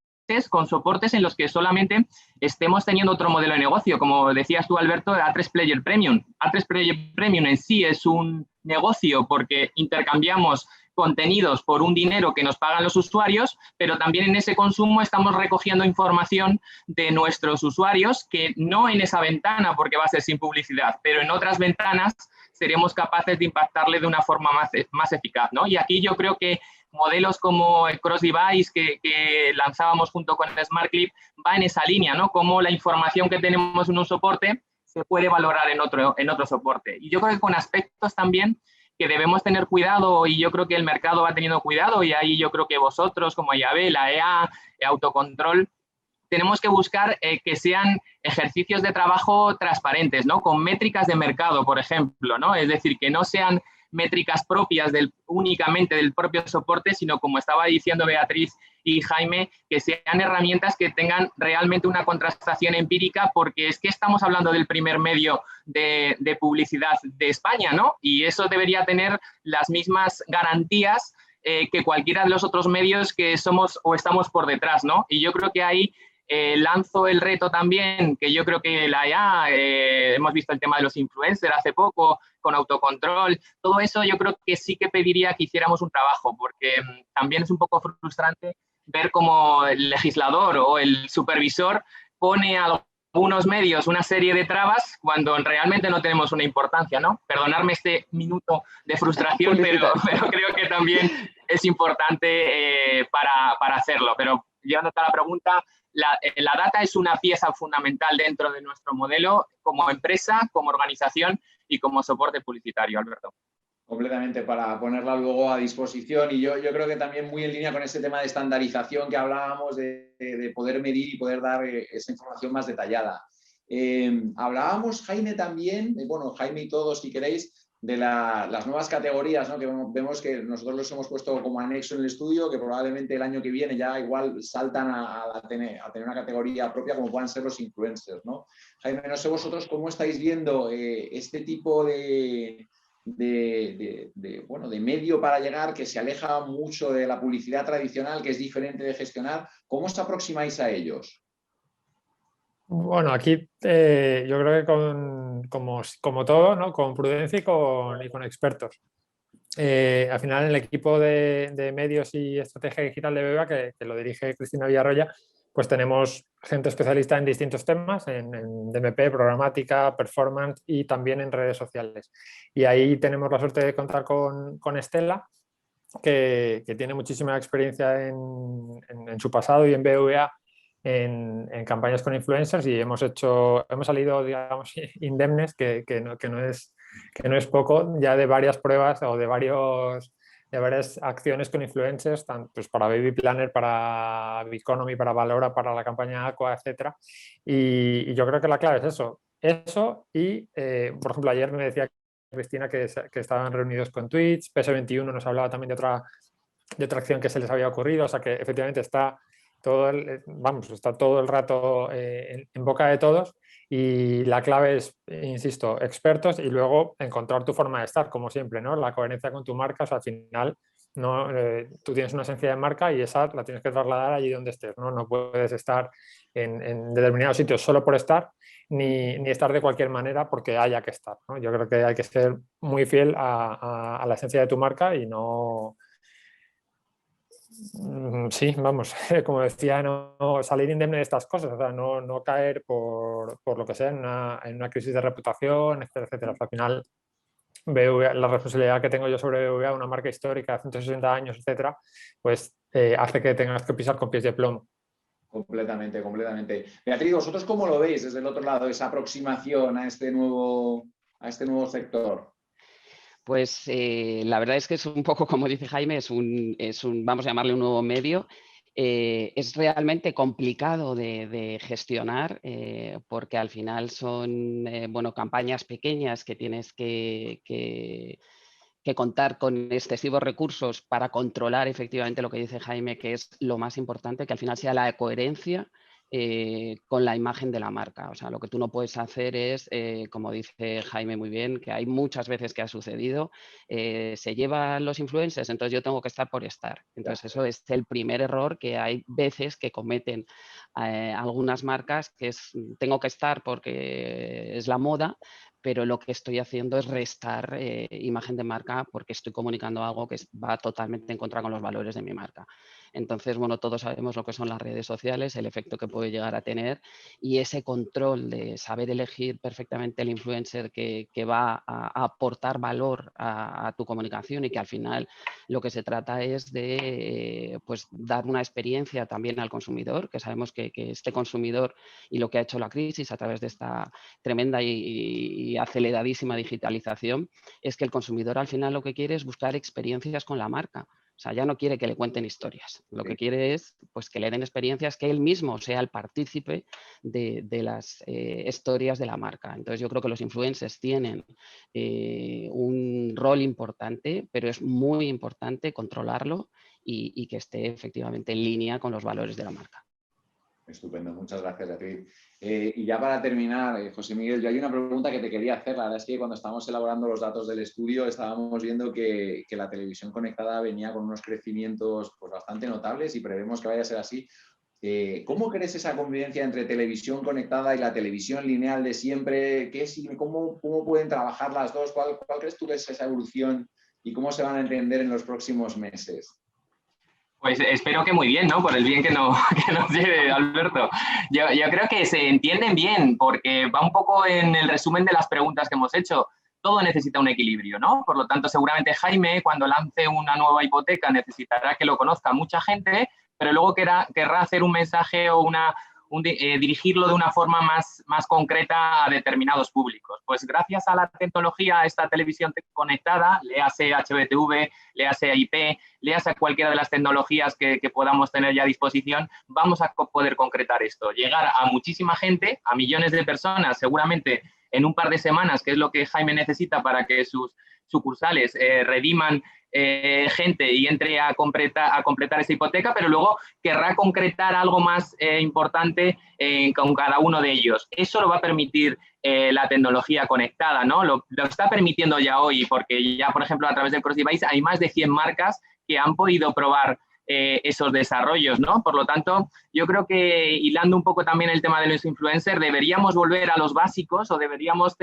con soportes en los que solamente estemos teniendo otro modelo de negocio. Como decías tú, Alberto, A3Player Premium. A3Player Premium en sí es un negocio porque intercambiamos contenidos por un dinero que nos pagan los usuarios, pero también en ese consumo estamos recogiendo información de nuestros usuarios que no en esa ventana porque va a ser sin publicidad, pero en otras ventanas seremos capaces de impactarle de una forma más eficaz, ¿no? Y aquí yo creo que modelos como el Cross Device que lanzábamos junto con SmartClip va en esa línea, ¿no? Como la información que tenemos en un soporte se puede valorar en otro soporte. Y yo creo que con aspectos también que debemos tener cuidado, y yo creo que el mercado va teniendo cuidado, y ahí yo creo que vosotros, como IAB, la EA, Autocontrol, tenemos que buscar que sean ejercicios de trabajo transparentes, ¿no? Con métricas de mercado, por ejemplo, ¿no? Es decir, que no sean métricas propias únicamente del propio soporte, sino, como estaba diciendo Beatriz y Jaime, que sean herramientas que tengan realmente una contrastación empírica, porque es que estamos hablando del primer medio de publicidad de España, ¿no? Y eso debería tener las mismas garantías que cualquiera de los otros medios que somos o estamos por detrás, ¿no? Y yo creo que ahí lanzo el reto también, que yo creo que la EA, hemos visto el tema de los influencers hace poco, con Autocontrol, todo eso yo creo que sí que pediría que hiciéramos un trabajo, porque también es un poco frustrante ver cómo el legislador o el supervisor pone a algunos medios una serie de trabas cuando realmente no tenemos una importancia, ¿no? Perdonadme este minuto de frustración, pero creo que también es importante para hacerlo. Pero llevando a la pregunta, la data es una pieza fundamental dentro de nuestro modelo como empresa, como organización y como soporte publicitario, Alberto. Completamente, para ponerla luego a disposición, y yo creo que también muy en línea con ese tema de estandarización que hablábamos, de poder medir y poder dar esa información más detallada. Hablábamos, Jaime, también, bueno, Jaime y todos, si queréis, de las nuevas categorías, ¿no? Que vemos que nosotros los hemos puesto como anexo en el estudio, que probablemente el año que viene ya igual saltan a tener una categoría propia, como puedan ser los influencers, ¿no? Jaime, no sé vosotros cómo estáis viendo este tipo de medio para llegar, que se aleja mucho de la publicidad tradicional, que es diferente de gestionar. ¿Cómo os aproximáis a ellos? Bueno, aquí yo creo que como todo, ¿no? Con prudencia y con expertos. Al final, el equipo de medios y estrategia digital de BBVA, que lo dirige Cristina Villarroya, pues tenemos gente especialista en distintos temas, en DMP, programática, performance y también en redes sociales. Y ahí tenemos la suerte de contar con Estela, que tiene muchísima experiencia en su pasado y en BBVA en campañas con influencers, y hemos salido, digamos, indemnes, que no es poco, ya de varias pruebas o de varias acciones con influencers, tanto pues para Baby Planner, para Biconomy, para Valora, para la campaña Aqua, etc. Y yo creo que la clave es eso y, por ejemplo, ayer me decía Cristina que estaban reunidos con Twitch, PS21 nos hablaba también de otra acción que se les había ocurrido, o sea que efectivamente está todo el rato en boca de todos, y la clave es, insisto, expertos, y luego encontrar tu forma de estar, como siempre, ¿no? La coherencia con tu marca, o sea, al final no, tú tienes una esencia de marca y esa la tienes que trasladar allí donde estés, ¿no? No puedes estar en determinados sitios solo por estar, ni estar de cualquier manera porque haya que estar, ¿no? Yo creo que hay que ser muy fiel a la esencia de tu marca y no... Sí, vamos, como decía, no salir indemne de estas cosas, o sea, no caer por lo que sea en una crisis de reputación, etcétera, etcétera. Al final, BBVA, la responsabilidad que tengo yo sobre BBVA, una marca histórica de 160 años, etcétera, pues hace que tengas que pisar con pies de plomo. Completamente, completamente. Beatriz, ¿vosotros cómo lo veis desde el otro lado, esa aproximación a este nuevo sector? Pues la verdad es que es un poco, como dice Jaime, es un vamos a llamarle un nuevo medio. Es realmente complicado de gestionar porque al final son campañas pequeñas que tienes que que contar con excesivos recursos para controlar efectivamente lo que dice Jaime, que es lo más importante, que al final sea la coherencia con la imagen de la marca. O sea, lo que tú no puedes hacer es, como dice Jaime muy bien, que hay muchas veces que ha sucedido, se llevan los influencers, entonces yo tengo que estar por estar. Entonces eso es el primer error que hay veces que cometen algunas marcas, que es tengo que estar porque es la moda, pero lo que estoy haciendo es restar imagen de marca porque estoy comunicando algo que va totalmente en contra con los valores de mi marca. Entonces, bueno, todos sabemos lo que son las redes sociales, el efecto que puede llegar a tener y ese control de saber elegir perfectamente el influencer que va a aportar valor a tu comunicación y que al final lo que se trata es de pues, dar una experiencia también al consumidor, que sabemos que este consumidor y lo que ha hecho la crisis a través de esta tremenda y aceleradísima digitalización es que el consumidor al final lo que quiere es buscar experiencias con la marca. O sea, ya no quiere que le cuenten historias. Lo que quiere es pues, que le den experiencias, que él mismo sea el partícipe de las historias de la marca. Entonces yo creo que los influencers tienen un rol importante, pero es muy importante controlarlo y que esté efectivamente en línea con los valores de la marca. Estupendo, muchas gracias, Beatriz. Y ya para terminar, José Miguel, yo hay una pregunta que te quería hacer. La verdad es que cuando estábamos elaborando los datos del estudio estábamos viendo que la televisión conectada venía con unos crecimientos pues, bastante notables y prevemos que vaya a ser así. ¿Cómo crees esa convivencia entre televisión conectada y la televisión lineal de siempre? ¿Cómo pueden trabajar las dos? ¿Cuál crees tú que es esa evolución y cómo se van a entender en los próximos meses? Pues espero que muy bien, ¿no? Por el bien que nos lleve, Alberto. Yo creo que se entienden bien, porque va un poco en el resumen de las preguntas que hemos hecho. Todo necesita un equilibrio, ¿no? Por lo tanto, seguramente Jaime, cuando lance una nueva hipoteca, necesitará que lo conozca mucha gente, pero luego querrá hacer un mensaje o dirigirlo de una forma más concreta a determinados públicos. Pues gracias a la tecnología, a esta televisión conectada, léase HBTV, léase IP, léase cualquiera de las tecnologías que podamos tener ya a disposición, vamos a poder concretar esto, llegar a muchísima gente, a millones de personas, seguramente en un par de semanas, que es lo que Jaime necesita para que sus sucursales rediman gente y entre a completar esa hipoteca, pero luego querrá concretar algo más importante con cada uno de ellos. Eso lo va a permitir la tecnología conectada, ¿no? Lo está permitiendo ya hoy, porque ya, por ejemplo, a través del Cross Device hay más de 100 marcas que han podido probar esos desarrollos, ¿no? Por lo tanto, yo creo que, hilando un poco también el tema de los influencers, deberíamos volver a los básicos o deberíamos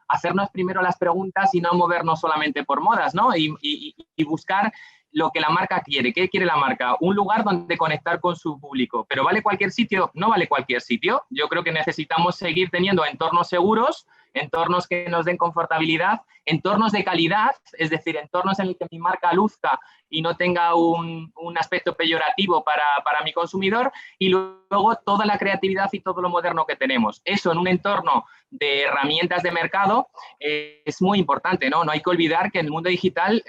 hacernos primero las preguntas y no movernos solamente por modas, ¿no? Y buscar lo que la marca quiere. ¿Qué quiere la marca? Un lugar donde conectar con su público. ¿Pero vale cualquier sitio? No vale cualquier sitio. Yo creo que necesitamos seguir teniendo entornos seguros, entornos que nos den confortabilidad, entornos de calidad, es decir, entornos en el que mi marca luzca y no tenga un aspecto peyorativo para mi consumidor, y luego toda la creatividad y todo lo moderno que tenemos. Eso en un entorno de herramientas de mercado es muy importante, ¿no? No hay que olvidar que en el mundo digital,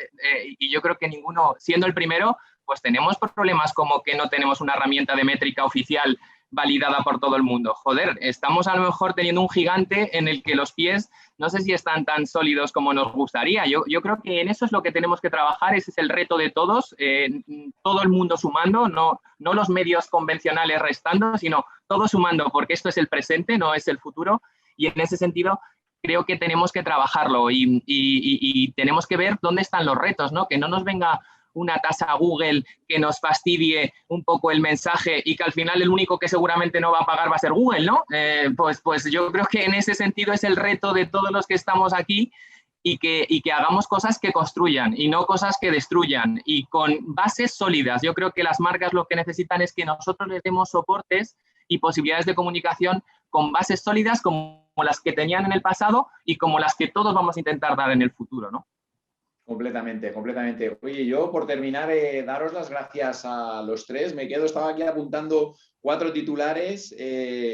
y yo creo que ninguno, siendo el primero, pues tenemos problemas como que no tenemos una herramienta de métrica oficial validada por todo el mundo. Joder, estamos a lo mejor teniendo un gigante en el que los pies no sé si están tan sólidos como nos gustaría. Yo creo que en eso es lo que tenemos que trabajar, ese es el reto de todos, todo el mundo sumando, no los medios convencionales restando, sino todos sumando, porque esto es el presente, no es el futuro, y en ese sentido creo que tenemos que trabajarlo y tenemos que ver dónde están los retos, ¿no? Que no nos venga una tasa Google que nos fastidie un poco el mensaje y que al final el único que seguramente no va a pagar va a ser Google, ¿no? Pues yo creo que en ese sentido es el reto de todos los que estamos aquí y que hagamos cosas que construyan y no cosas que destruyan y con bases sólidas. Yo creo que las marcas lo que necesitan es que nosotros les demos soportes y posibilidades de comunicación con bases sólidas como las que tenían en el pasado y como las que todos vamos a intentar dar en el futuro, ¿no? Completamente, completamente. Oye, yo por terminar, daros las gracias a los tres. Estaba aquí apuntando 4 titulares.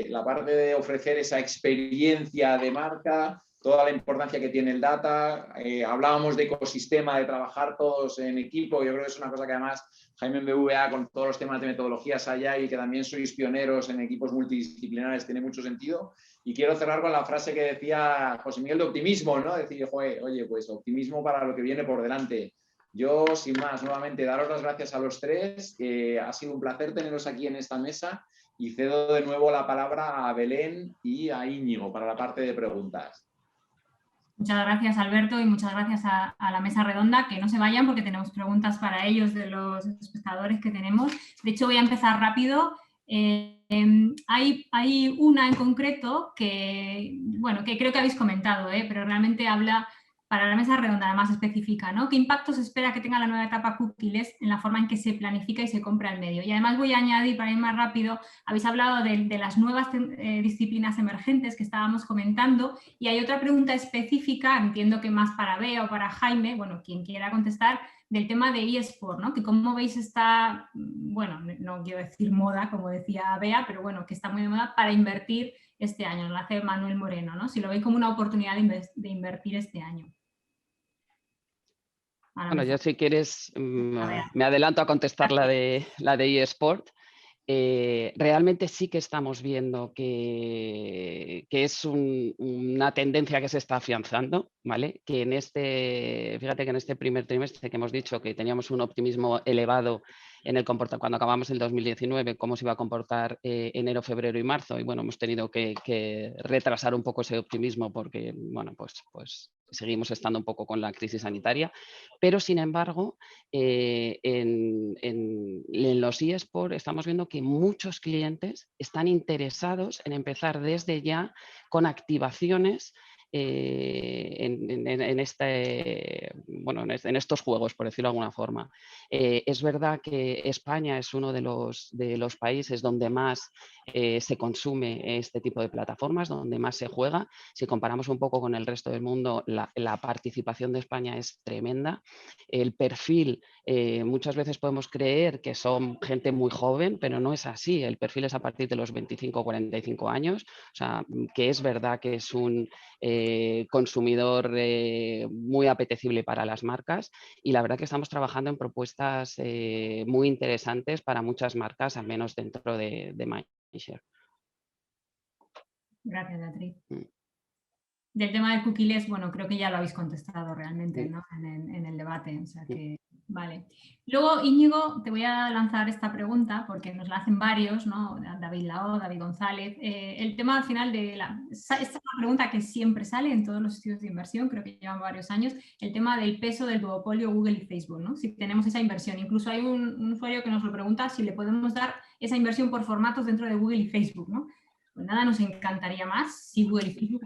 La parte de ofrecer esa experiencia de marca, toda la importancia que tiene el data. Hablábamos de ecosistema, de trabajar todos en equipo. Yo creo que es una cosa que además Jaime en BVA con todos los temas de metodologías allá y que también sois pioneros en equipos multidisciplinares, tiene mucho sentido. Y quiero cerrar con la frase que decía José Miguel de optimismo, ¿no? Decir, oye, pues optimismo para lo que viene por delante. Yo, sin más, nuevamente, daros las gracias a los tres. Ha sido un placer teneros aquí en esta mesa y cedo de nuevo la palabra a Belén y a Íñigo para la parte de preguntas. Muchas gracias, Alberto, y muchas gracias a la mesa redonda. Que no se vayan porque tenemos preguntas para ellos de los espectadores que tenemos. De hecho, voy a empezar rápido. Hay una en concreto que, bueno, que creo que habéis comentado, pero realmente habla para la mesa redonda, más específica, ¿no? ¿Qué impacto se espera que tenga la nueva etapa cookieless en la forma en que se planifica y se compra el medio? Y además voy a añadir, para ir más rápido, habéis hablado de las nuevas disciplinas emergentes que estábamos comentando, y hay otra pregunta específica, entiendo que más para Bea o para Jaime, bueno, quien quiera contestar, del tema de eSport, ¿no? Que cómo veis esta, bueno, no quiero decir moda, como decía Bea, pero bueno, que está muy de moda para invertir este año, lo hace Manuel Moreno, ¿no? Si lo veis como una oportunidad de invertir este año. Bueno, yo si quieres me adelanto a contestar la de eSport. Realmente sí que estamos viendo que es una tendencia que se está afianzando, ¿vale? Que fíjate que en este primer trimestre que hemos dicho que teníamos un optimismo elevado en el comportamiento, cuando acabamos el 2019, cómo se iba a comportar enero, febrero y marzo, y bueno, hemos tenido que retrasar un poco ese optimismo porque, bueno, pues seguimos estando un poco con la crisis sanitaria, pero sin embargo, en los eSports estamos viendo que muchos clientes están interesados en empezar desde ya con activaciones en estos juegos, por decirlo de alguna forma. Es verdad que España es uno de los países donde más se consume este tipo de plataformas, donde más se juega. Si comparamos un poco con el resto del mundo, la participación de España es tremenda. El perfil, muchas veces podemos creer que son gente muy joven, pero no es así. El perfil es a partir de los 25 o 45 años, o sea, que es verdad que es un consumidor muy apetecible para las marcas, y la verdad que estamos trabajando en propuestas muy interesantes para muchas marcas, al menos dentro de Mindshare. Gracias, Beatriz. Del tema de cookieless, bueno, creo que ya lo habéis contestado realmente, ¿no? En el debate, o sea que, vale. Luego, Íñigo, te voy a lanzar esta pregunta porque nos la hacen varios, ¿no? David Lao, David González. El tema al final esta es una pregunta que siempre sale en todos los estudios de inversión, creo que llevan varios años, el tema del peso del duopolio Google y Facebook, ¿no? Si tenemos esa inversión. Incluso hay un usuario que nos lo pregunta si le podemos dar esa inversión por formatos dentro de Google y Facebook, ¿no? Pues nada, nos encantaría más si Google y Facebook,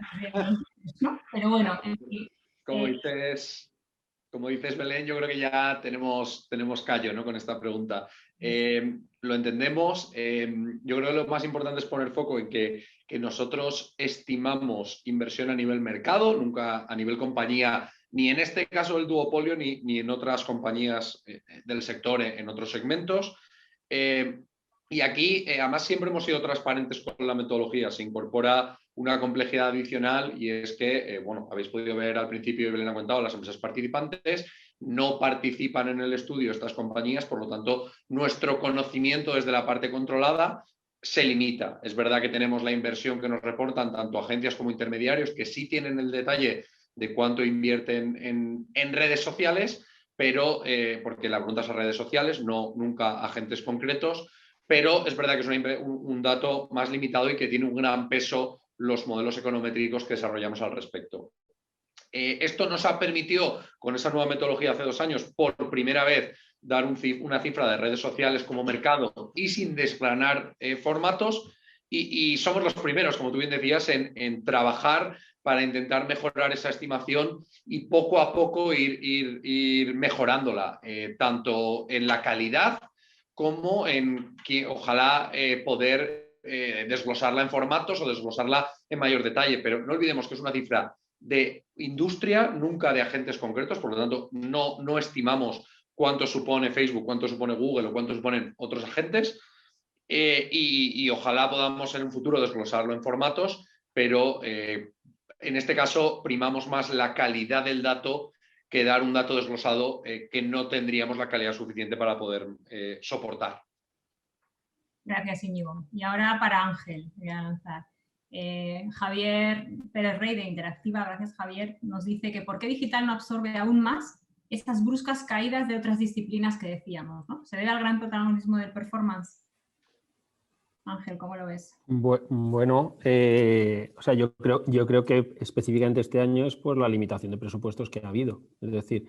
¿no? Pero bueno. Como dices, Belén, yo creo que ya tenemos callo, ¿no? Con esta pregunta. Lo entendemos. Yo creo que lo más importante es poner foco en que nosotros estimamos inversión a nivel mercado, nunca a nivel compañía, ni en este caso el duopolio, ni en otras compañías del sector, en otros segmentos. Y aquí, además, siempre hemos sido transparentes con la metodología. Se incorpora una complejidad adicional y es que, bueno, habéis podido ver al principio, y Belén ha contado, las empresas participantes no participan en el estudio estas compañías, por lo tanto, nuestro conocimiento desde la parte controlada se limita. Es verdad que tenemos la inversión que nos reportan tanto agencias como intermediarios que sí tienen el detalle de cuánto invierten en redes sociales, pero porque la pregunta es a redes sociales, no nunca agentes concretos. Pero es verdad que es un dato más limitado y que tiene un gran peso los modelos econométricos que desarrollamos al respecto. Esto nos ha permitido, con esa nueva metodología hace 2 años, por primera vez dar una cifra de redes sociales como mercado y sin desgranar formatos. Y somos los primeros, como tú bien decías, en trabajar para intentar mejorar esa estimación y poco a poco ir mejorándola, tanto en la calidad como en que ojalá poder desglosarla en formatos o desglosarla en mayor detalle. Pero no olvidemos que es una cifra de industria, nunca de agentes concretos, por lo tanto no estimamos cuánto supone Facebook, cuánto supone Google o cuánto suponen otros agentes, y ojalá podamos en un futuro desglosarlo en formatos, pero en este caso primamos más la calidad del dato que dar un dato desglosado que no tendríamos la calidad suficiente para poder soportar. Gracias, Íñigo. Y ahora para Ángel, voy a lanzar. Javier Pérez Rey de Interactiva, gracias Javier, nos dice que ¿por qué digital no absorbe aún más estas bruscas caídas de otras disciplinas que decíamos, ¿no? ¿Se debe al gran protagonismo del performance? Ángel, ¿cómo lo ves? Bueno, o sea, yo creo que específicamente este año es por la limitación de presupuestos que ha habido. Es decir,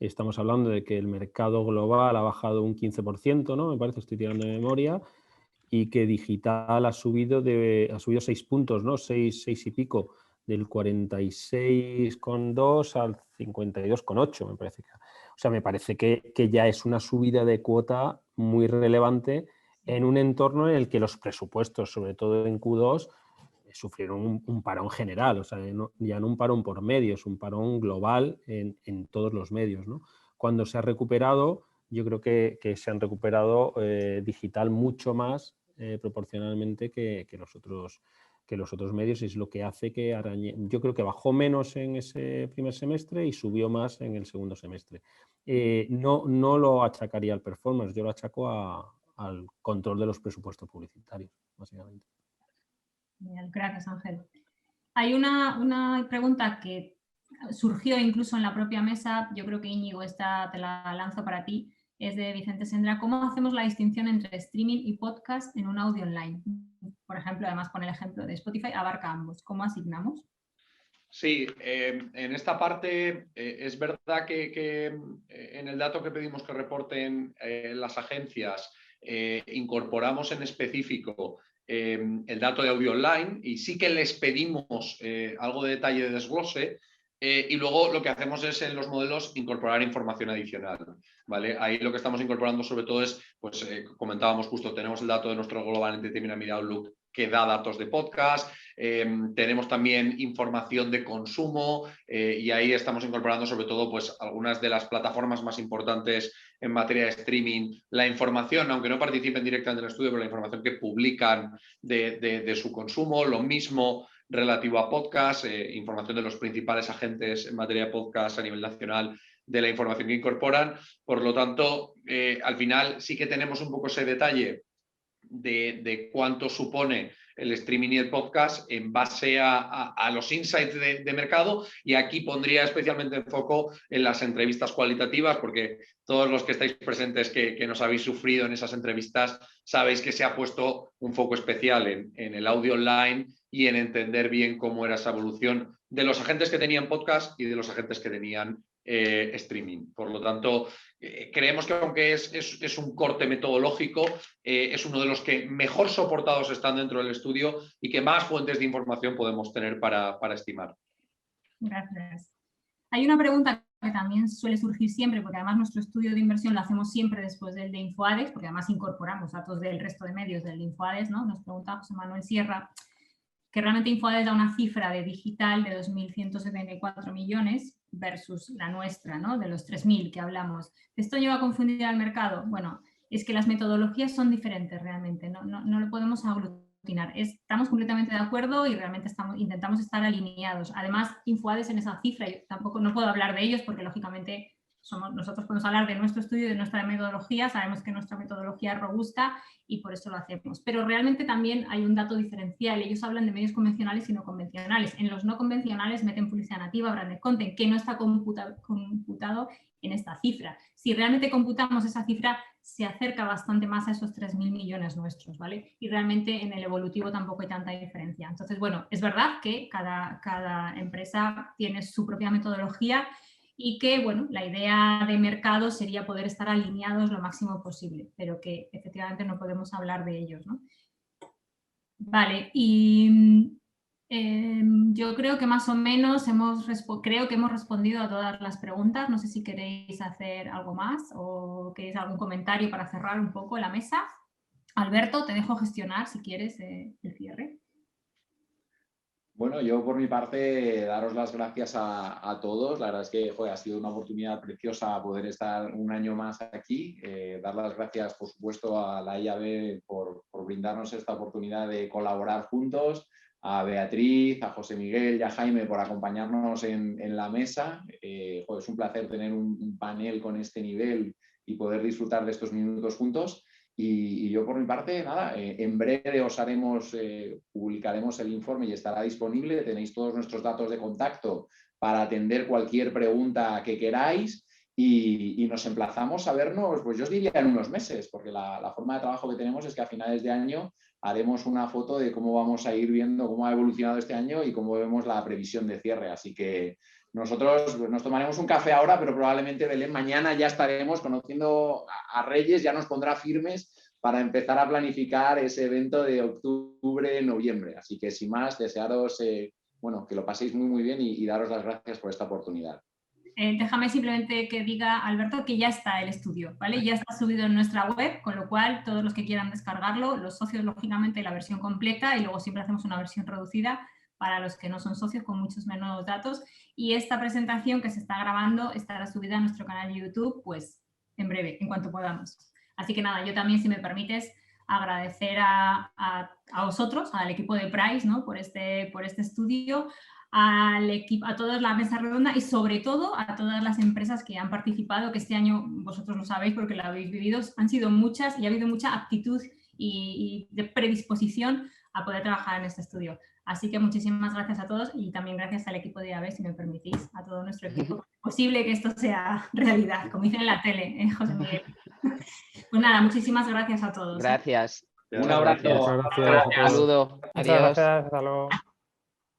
estamos hablando de que el mercado global ha bajado un 15%, ¿no? Me parece, estoy tirando de memoria, y que digital ha subido 6 puntos, ¿no? 6 y pico, del 46,2 al 52,8, me parece. O sea, me parece que ya es una subida de cuota muy relevante en un entorno en el que los presupuestos, sobre todo en Q2, sufrieron un parón general, o sea, ya no un parón por medio, es un parón global en todos los medios, ¿no? Cuando se ha recuperado, yo creo que se han recuperado digital mucho más proporcionalmente que los otros medios, y es lo que hace que yo creo que bajó menos en ese primer semestre y subió más en el segundo semestre. No lo achacaría al performance, yo lo achaco al control de los presupuestos publicitarios, básicamente. Bien, gracias, Ángel. Hay una pregunta que surgió incluso en la propia mesa, yo creo que Íñigo, esta te la lanzo para ti, es de Vicente Sendra. ¿Cómo hacemos la distinción entre streaming y podcast en un audio online? Por ejemplo, además con el ejemplo de Spotify, abarca ambos. ¿Cómo asignamos? Sí, en esta parte es verdad que en el dato que pedimos que reporten las agencias incorporamos en específico el dato de audio online, y sí que les pedimos algo de detalle de desglose, y luego lo que hacemos es en los modelos incorporar información adicional, ¿vale? Ahí lo que estamos incorporando sobre todo es, pues comentábamos justo, tenemos el dato de nuestro Global Entertainment Media Outlook que da datos de podcast, tenemos también información de consumo, y ahí estamos incorporando sobre todo pues algunas de las plataformas más importantes en materia de streaming, la información, aunque no participen directamente en el estudio, pero la información que publican de su consumo, lo mismo relativo a podcast, información de los principales agentes en materia de podcast a nivel nacional, de la información que incorporan. Por lo tanto, al final sí que tenemos un poco ese detalle de cuánto supone el streaming y el podcast en base a los insights de mercado, y aquí pondría especialmente en foco en las entrevistas cualitativas, porque todos los que estáis presentes que nos habéis sufrido en esas entrevistas sabéis que se ha puesto un foco especial en el audio online y en entender bien cómo era esa evolución de los agentes que tenían podcast y de los agentes que tenían streaming. Por lo tanto, creemos que aunque es un corte metodológico, es uno de los que mejor soportados están dentro del estudio y que más fuentes de información podemos tener para estimar. Gracias. Hay una pregunta que también suele surgir siempre, porque además nuestro estudio de inversión lo hacemos siempre después del de InfoAdex, porque además incorporamos datos del resto de medios del de InfoAdex, ¿no? Nos pregunta José Manuel Sierra, que realmente InfoAdex da una cifra de digital de 2.174 millones versus la nuestra, ¿no? De los 3.000 que hablamos. ¿Esto lleva a confundir al mercado? Bueno, es que las metodologías son diferentes realmente, no lo podemos aglutinar. Estamos completamente de acuerdo y realmente intentamos estar alineados. Además, InfoAdex en esa cifra, yo tampoco no puedo hablar de ellos porque lógicamente nosotros podemos hablar de nuestro estudio y de nuestra metodología, sabemos que nuestra metodología es robusta y por eso lo hacemos. Pero realmente también hay un dato diferencial. Ellos hablan de medios convencionales y no convencionales. En los no convencionales meten publicidad nativa, branded content, que no está computado en esta cifra. Si realmente computamos esa cifra, se acerca bastante más a esos 3.000 millones nuestros, ¿vale? Y realmente en el evolutivo tampoco hay tanta diferencia. Entonces, bueno, es verdad que cada empresa tiene su propia metodología y que, bueno, la idea de mercado sería poder estar alineados lo máximo posible, pero que efectivamente no podemos hablar de ellos, ¿no? Vale, y yo creo que más o menos hemos respondido a todas las preguntas. No sé si queréis hacer algo más o queréis algún comentario para cerrar un poco la mesa. Alberto, te dejo gestionar, si quieres, el cierre. Bueno, yo por mi parte daros las gracias a todos. La verdad es que ha sido una oportunidad preciosa poder estar un año más aquí. Dar las gracias, por supuesto, a la IAB por brindarnos esta oportunidad de colaborar juntos, a Beatriz, a José Miguel y a Jaime por acompañarnos en la mesa. Es un placer tener un panel con este nivel y poder disfrutar de estos minutos juntos. Y yo por mi parte, nada, en breve publicaremos el informe y estará disponible. Tenéis todos nuestros datos de contacto para atender cualquier pregunta que queráis y nos emplazamos a vernos, pues yo os diría en unos meses, porque la forma de trabajo que tenemos es que a finales de año haremos una foto de cómo vamos a ir viendo cómo ha evolucionado este año y cómo vemos la previsión de cierre. Así que nosotros nos tomaremos un café ahora, pero probablemente, Belén, mañana ya estaremos conociendo a Reyes, ya nos pondrá firmes para empezar a planificar ese evento de octubre, noviembre. Así que sin más, desearos que lo paséis muy bien y daros las gracias por esta oportunidad. Déjame simplemente que diga, Alberto, que ya está el estudio, ¿vale? Ya está subido en nuestra web, con lo cual todos los que quieran descargarlo, los socios, lógicamente, la versión completa y luego siempre hacemos una versión reducida para los que no son socios con muchos menos datos. Y esta presentación que se está grabando estará subida a nuestro canal de YouTube, pues en breve, en cuanto podamos. Así que nada, yo también, si me permites, agradecer a vosotros, al equipo de Price, ¿no? por este estudio, al equipo, a toda la mesa redonda y sobre todo a todas las empresas que han participado, que este año vosotros lo sabéis porque lo habéis vivido, han sido muchas y ha habido mucha actitud y de predisposición a poder trabajar en este estudio. Así que muchísimas gracias a todos y también gracias al equipo de AVE, si me permitís, a todo nuestro equipo. Es posible que esto sea realidad, como dicen en la tele, José Miguel. Pues nada, muchísimas gracias a todos. Gracias. Un abrazo. Muchas gracias. Un saludo. Muchas gracias. Hasta luego.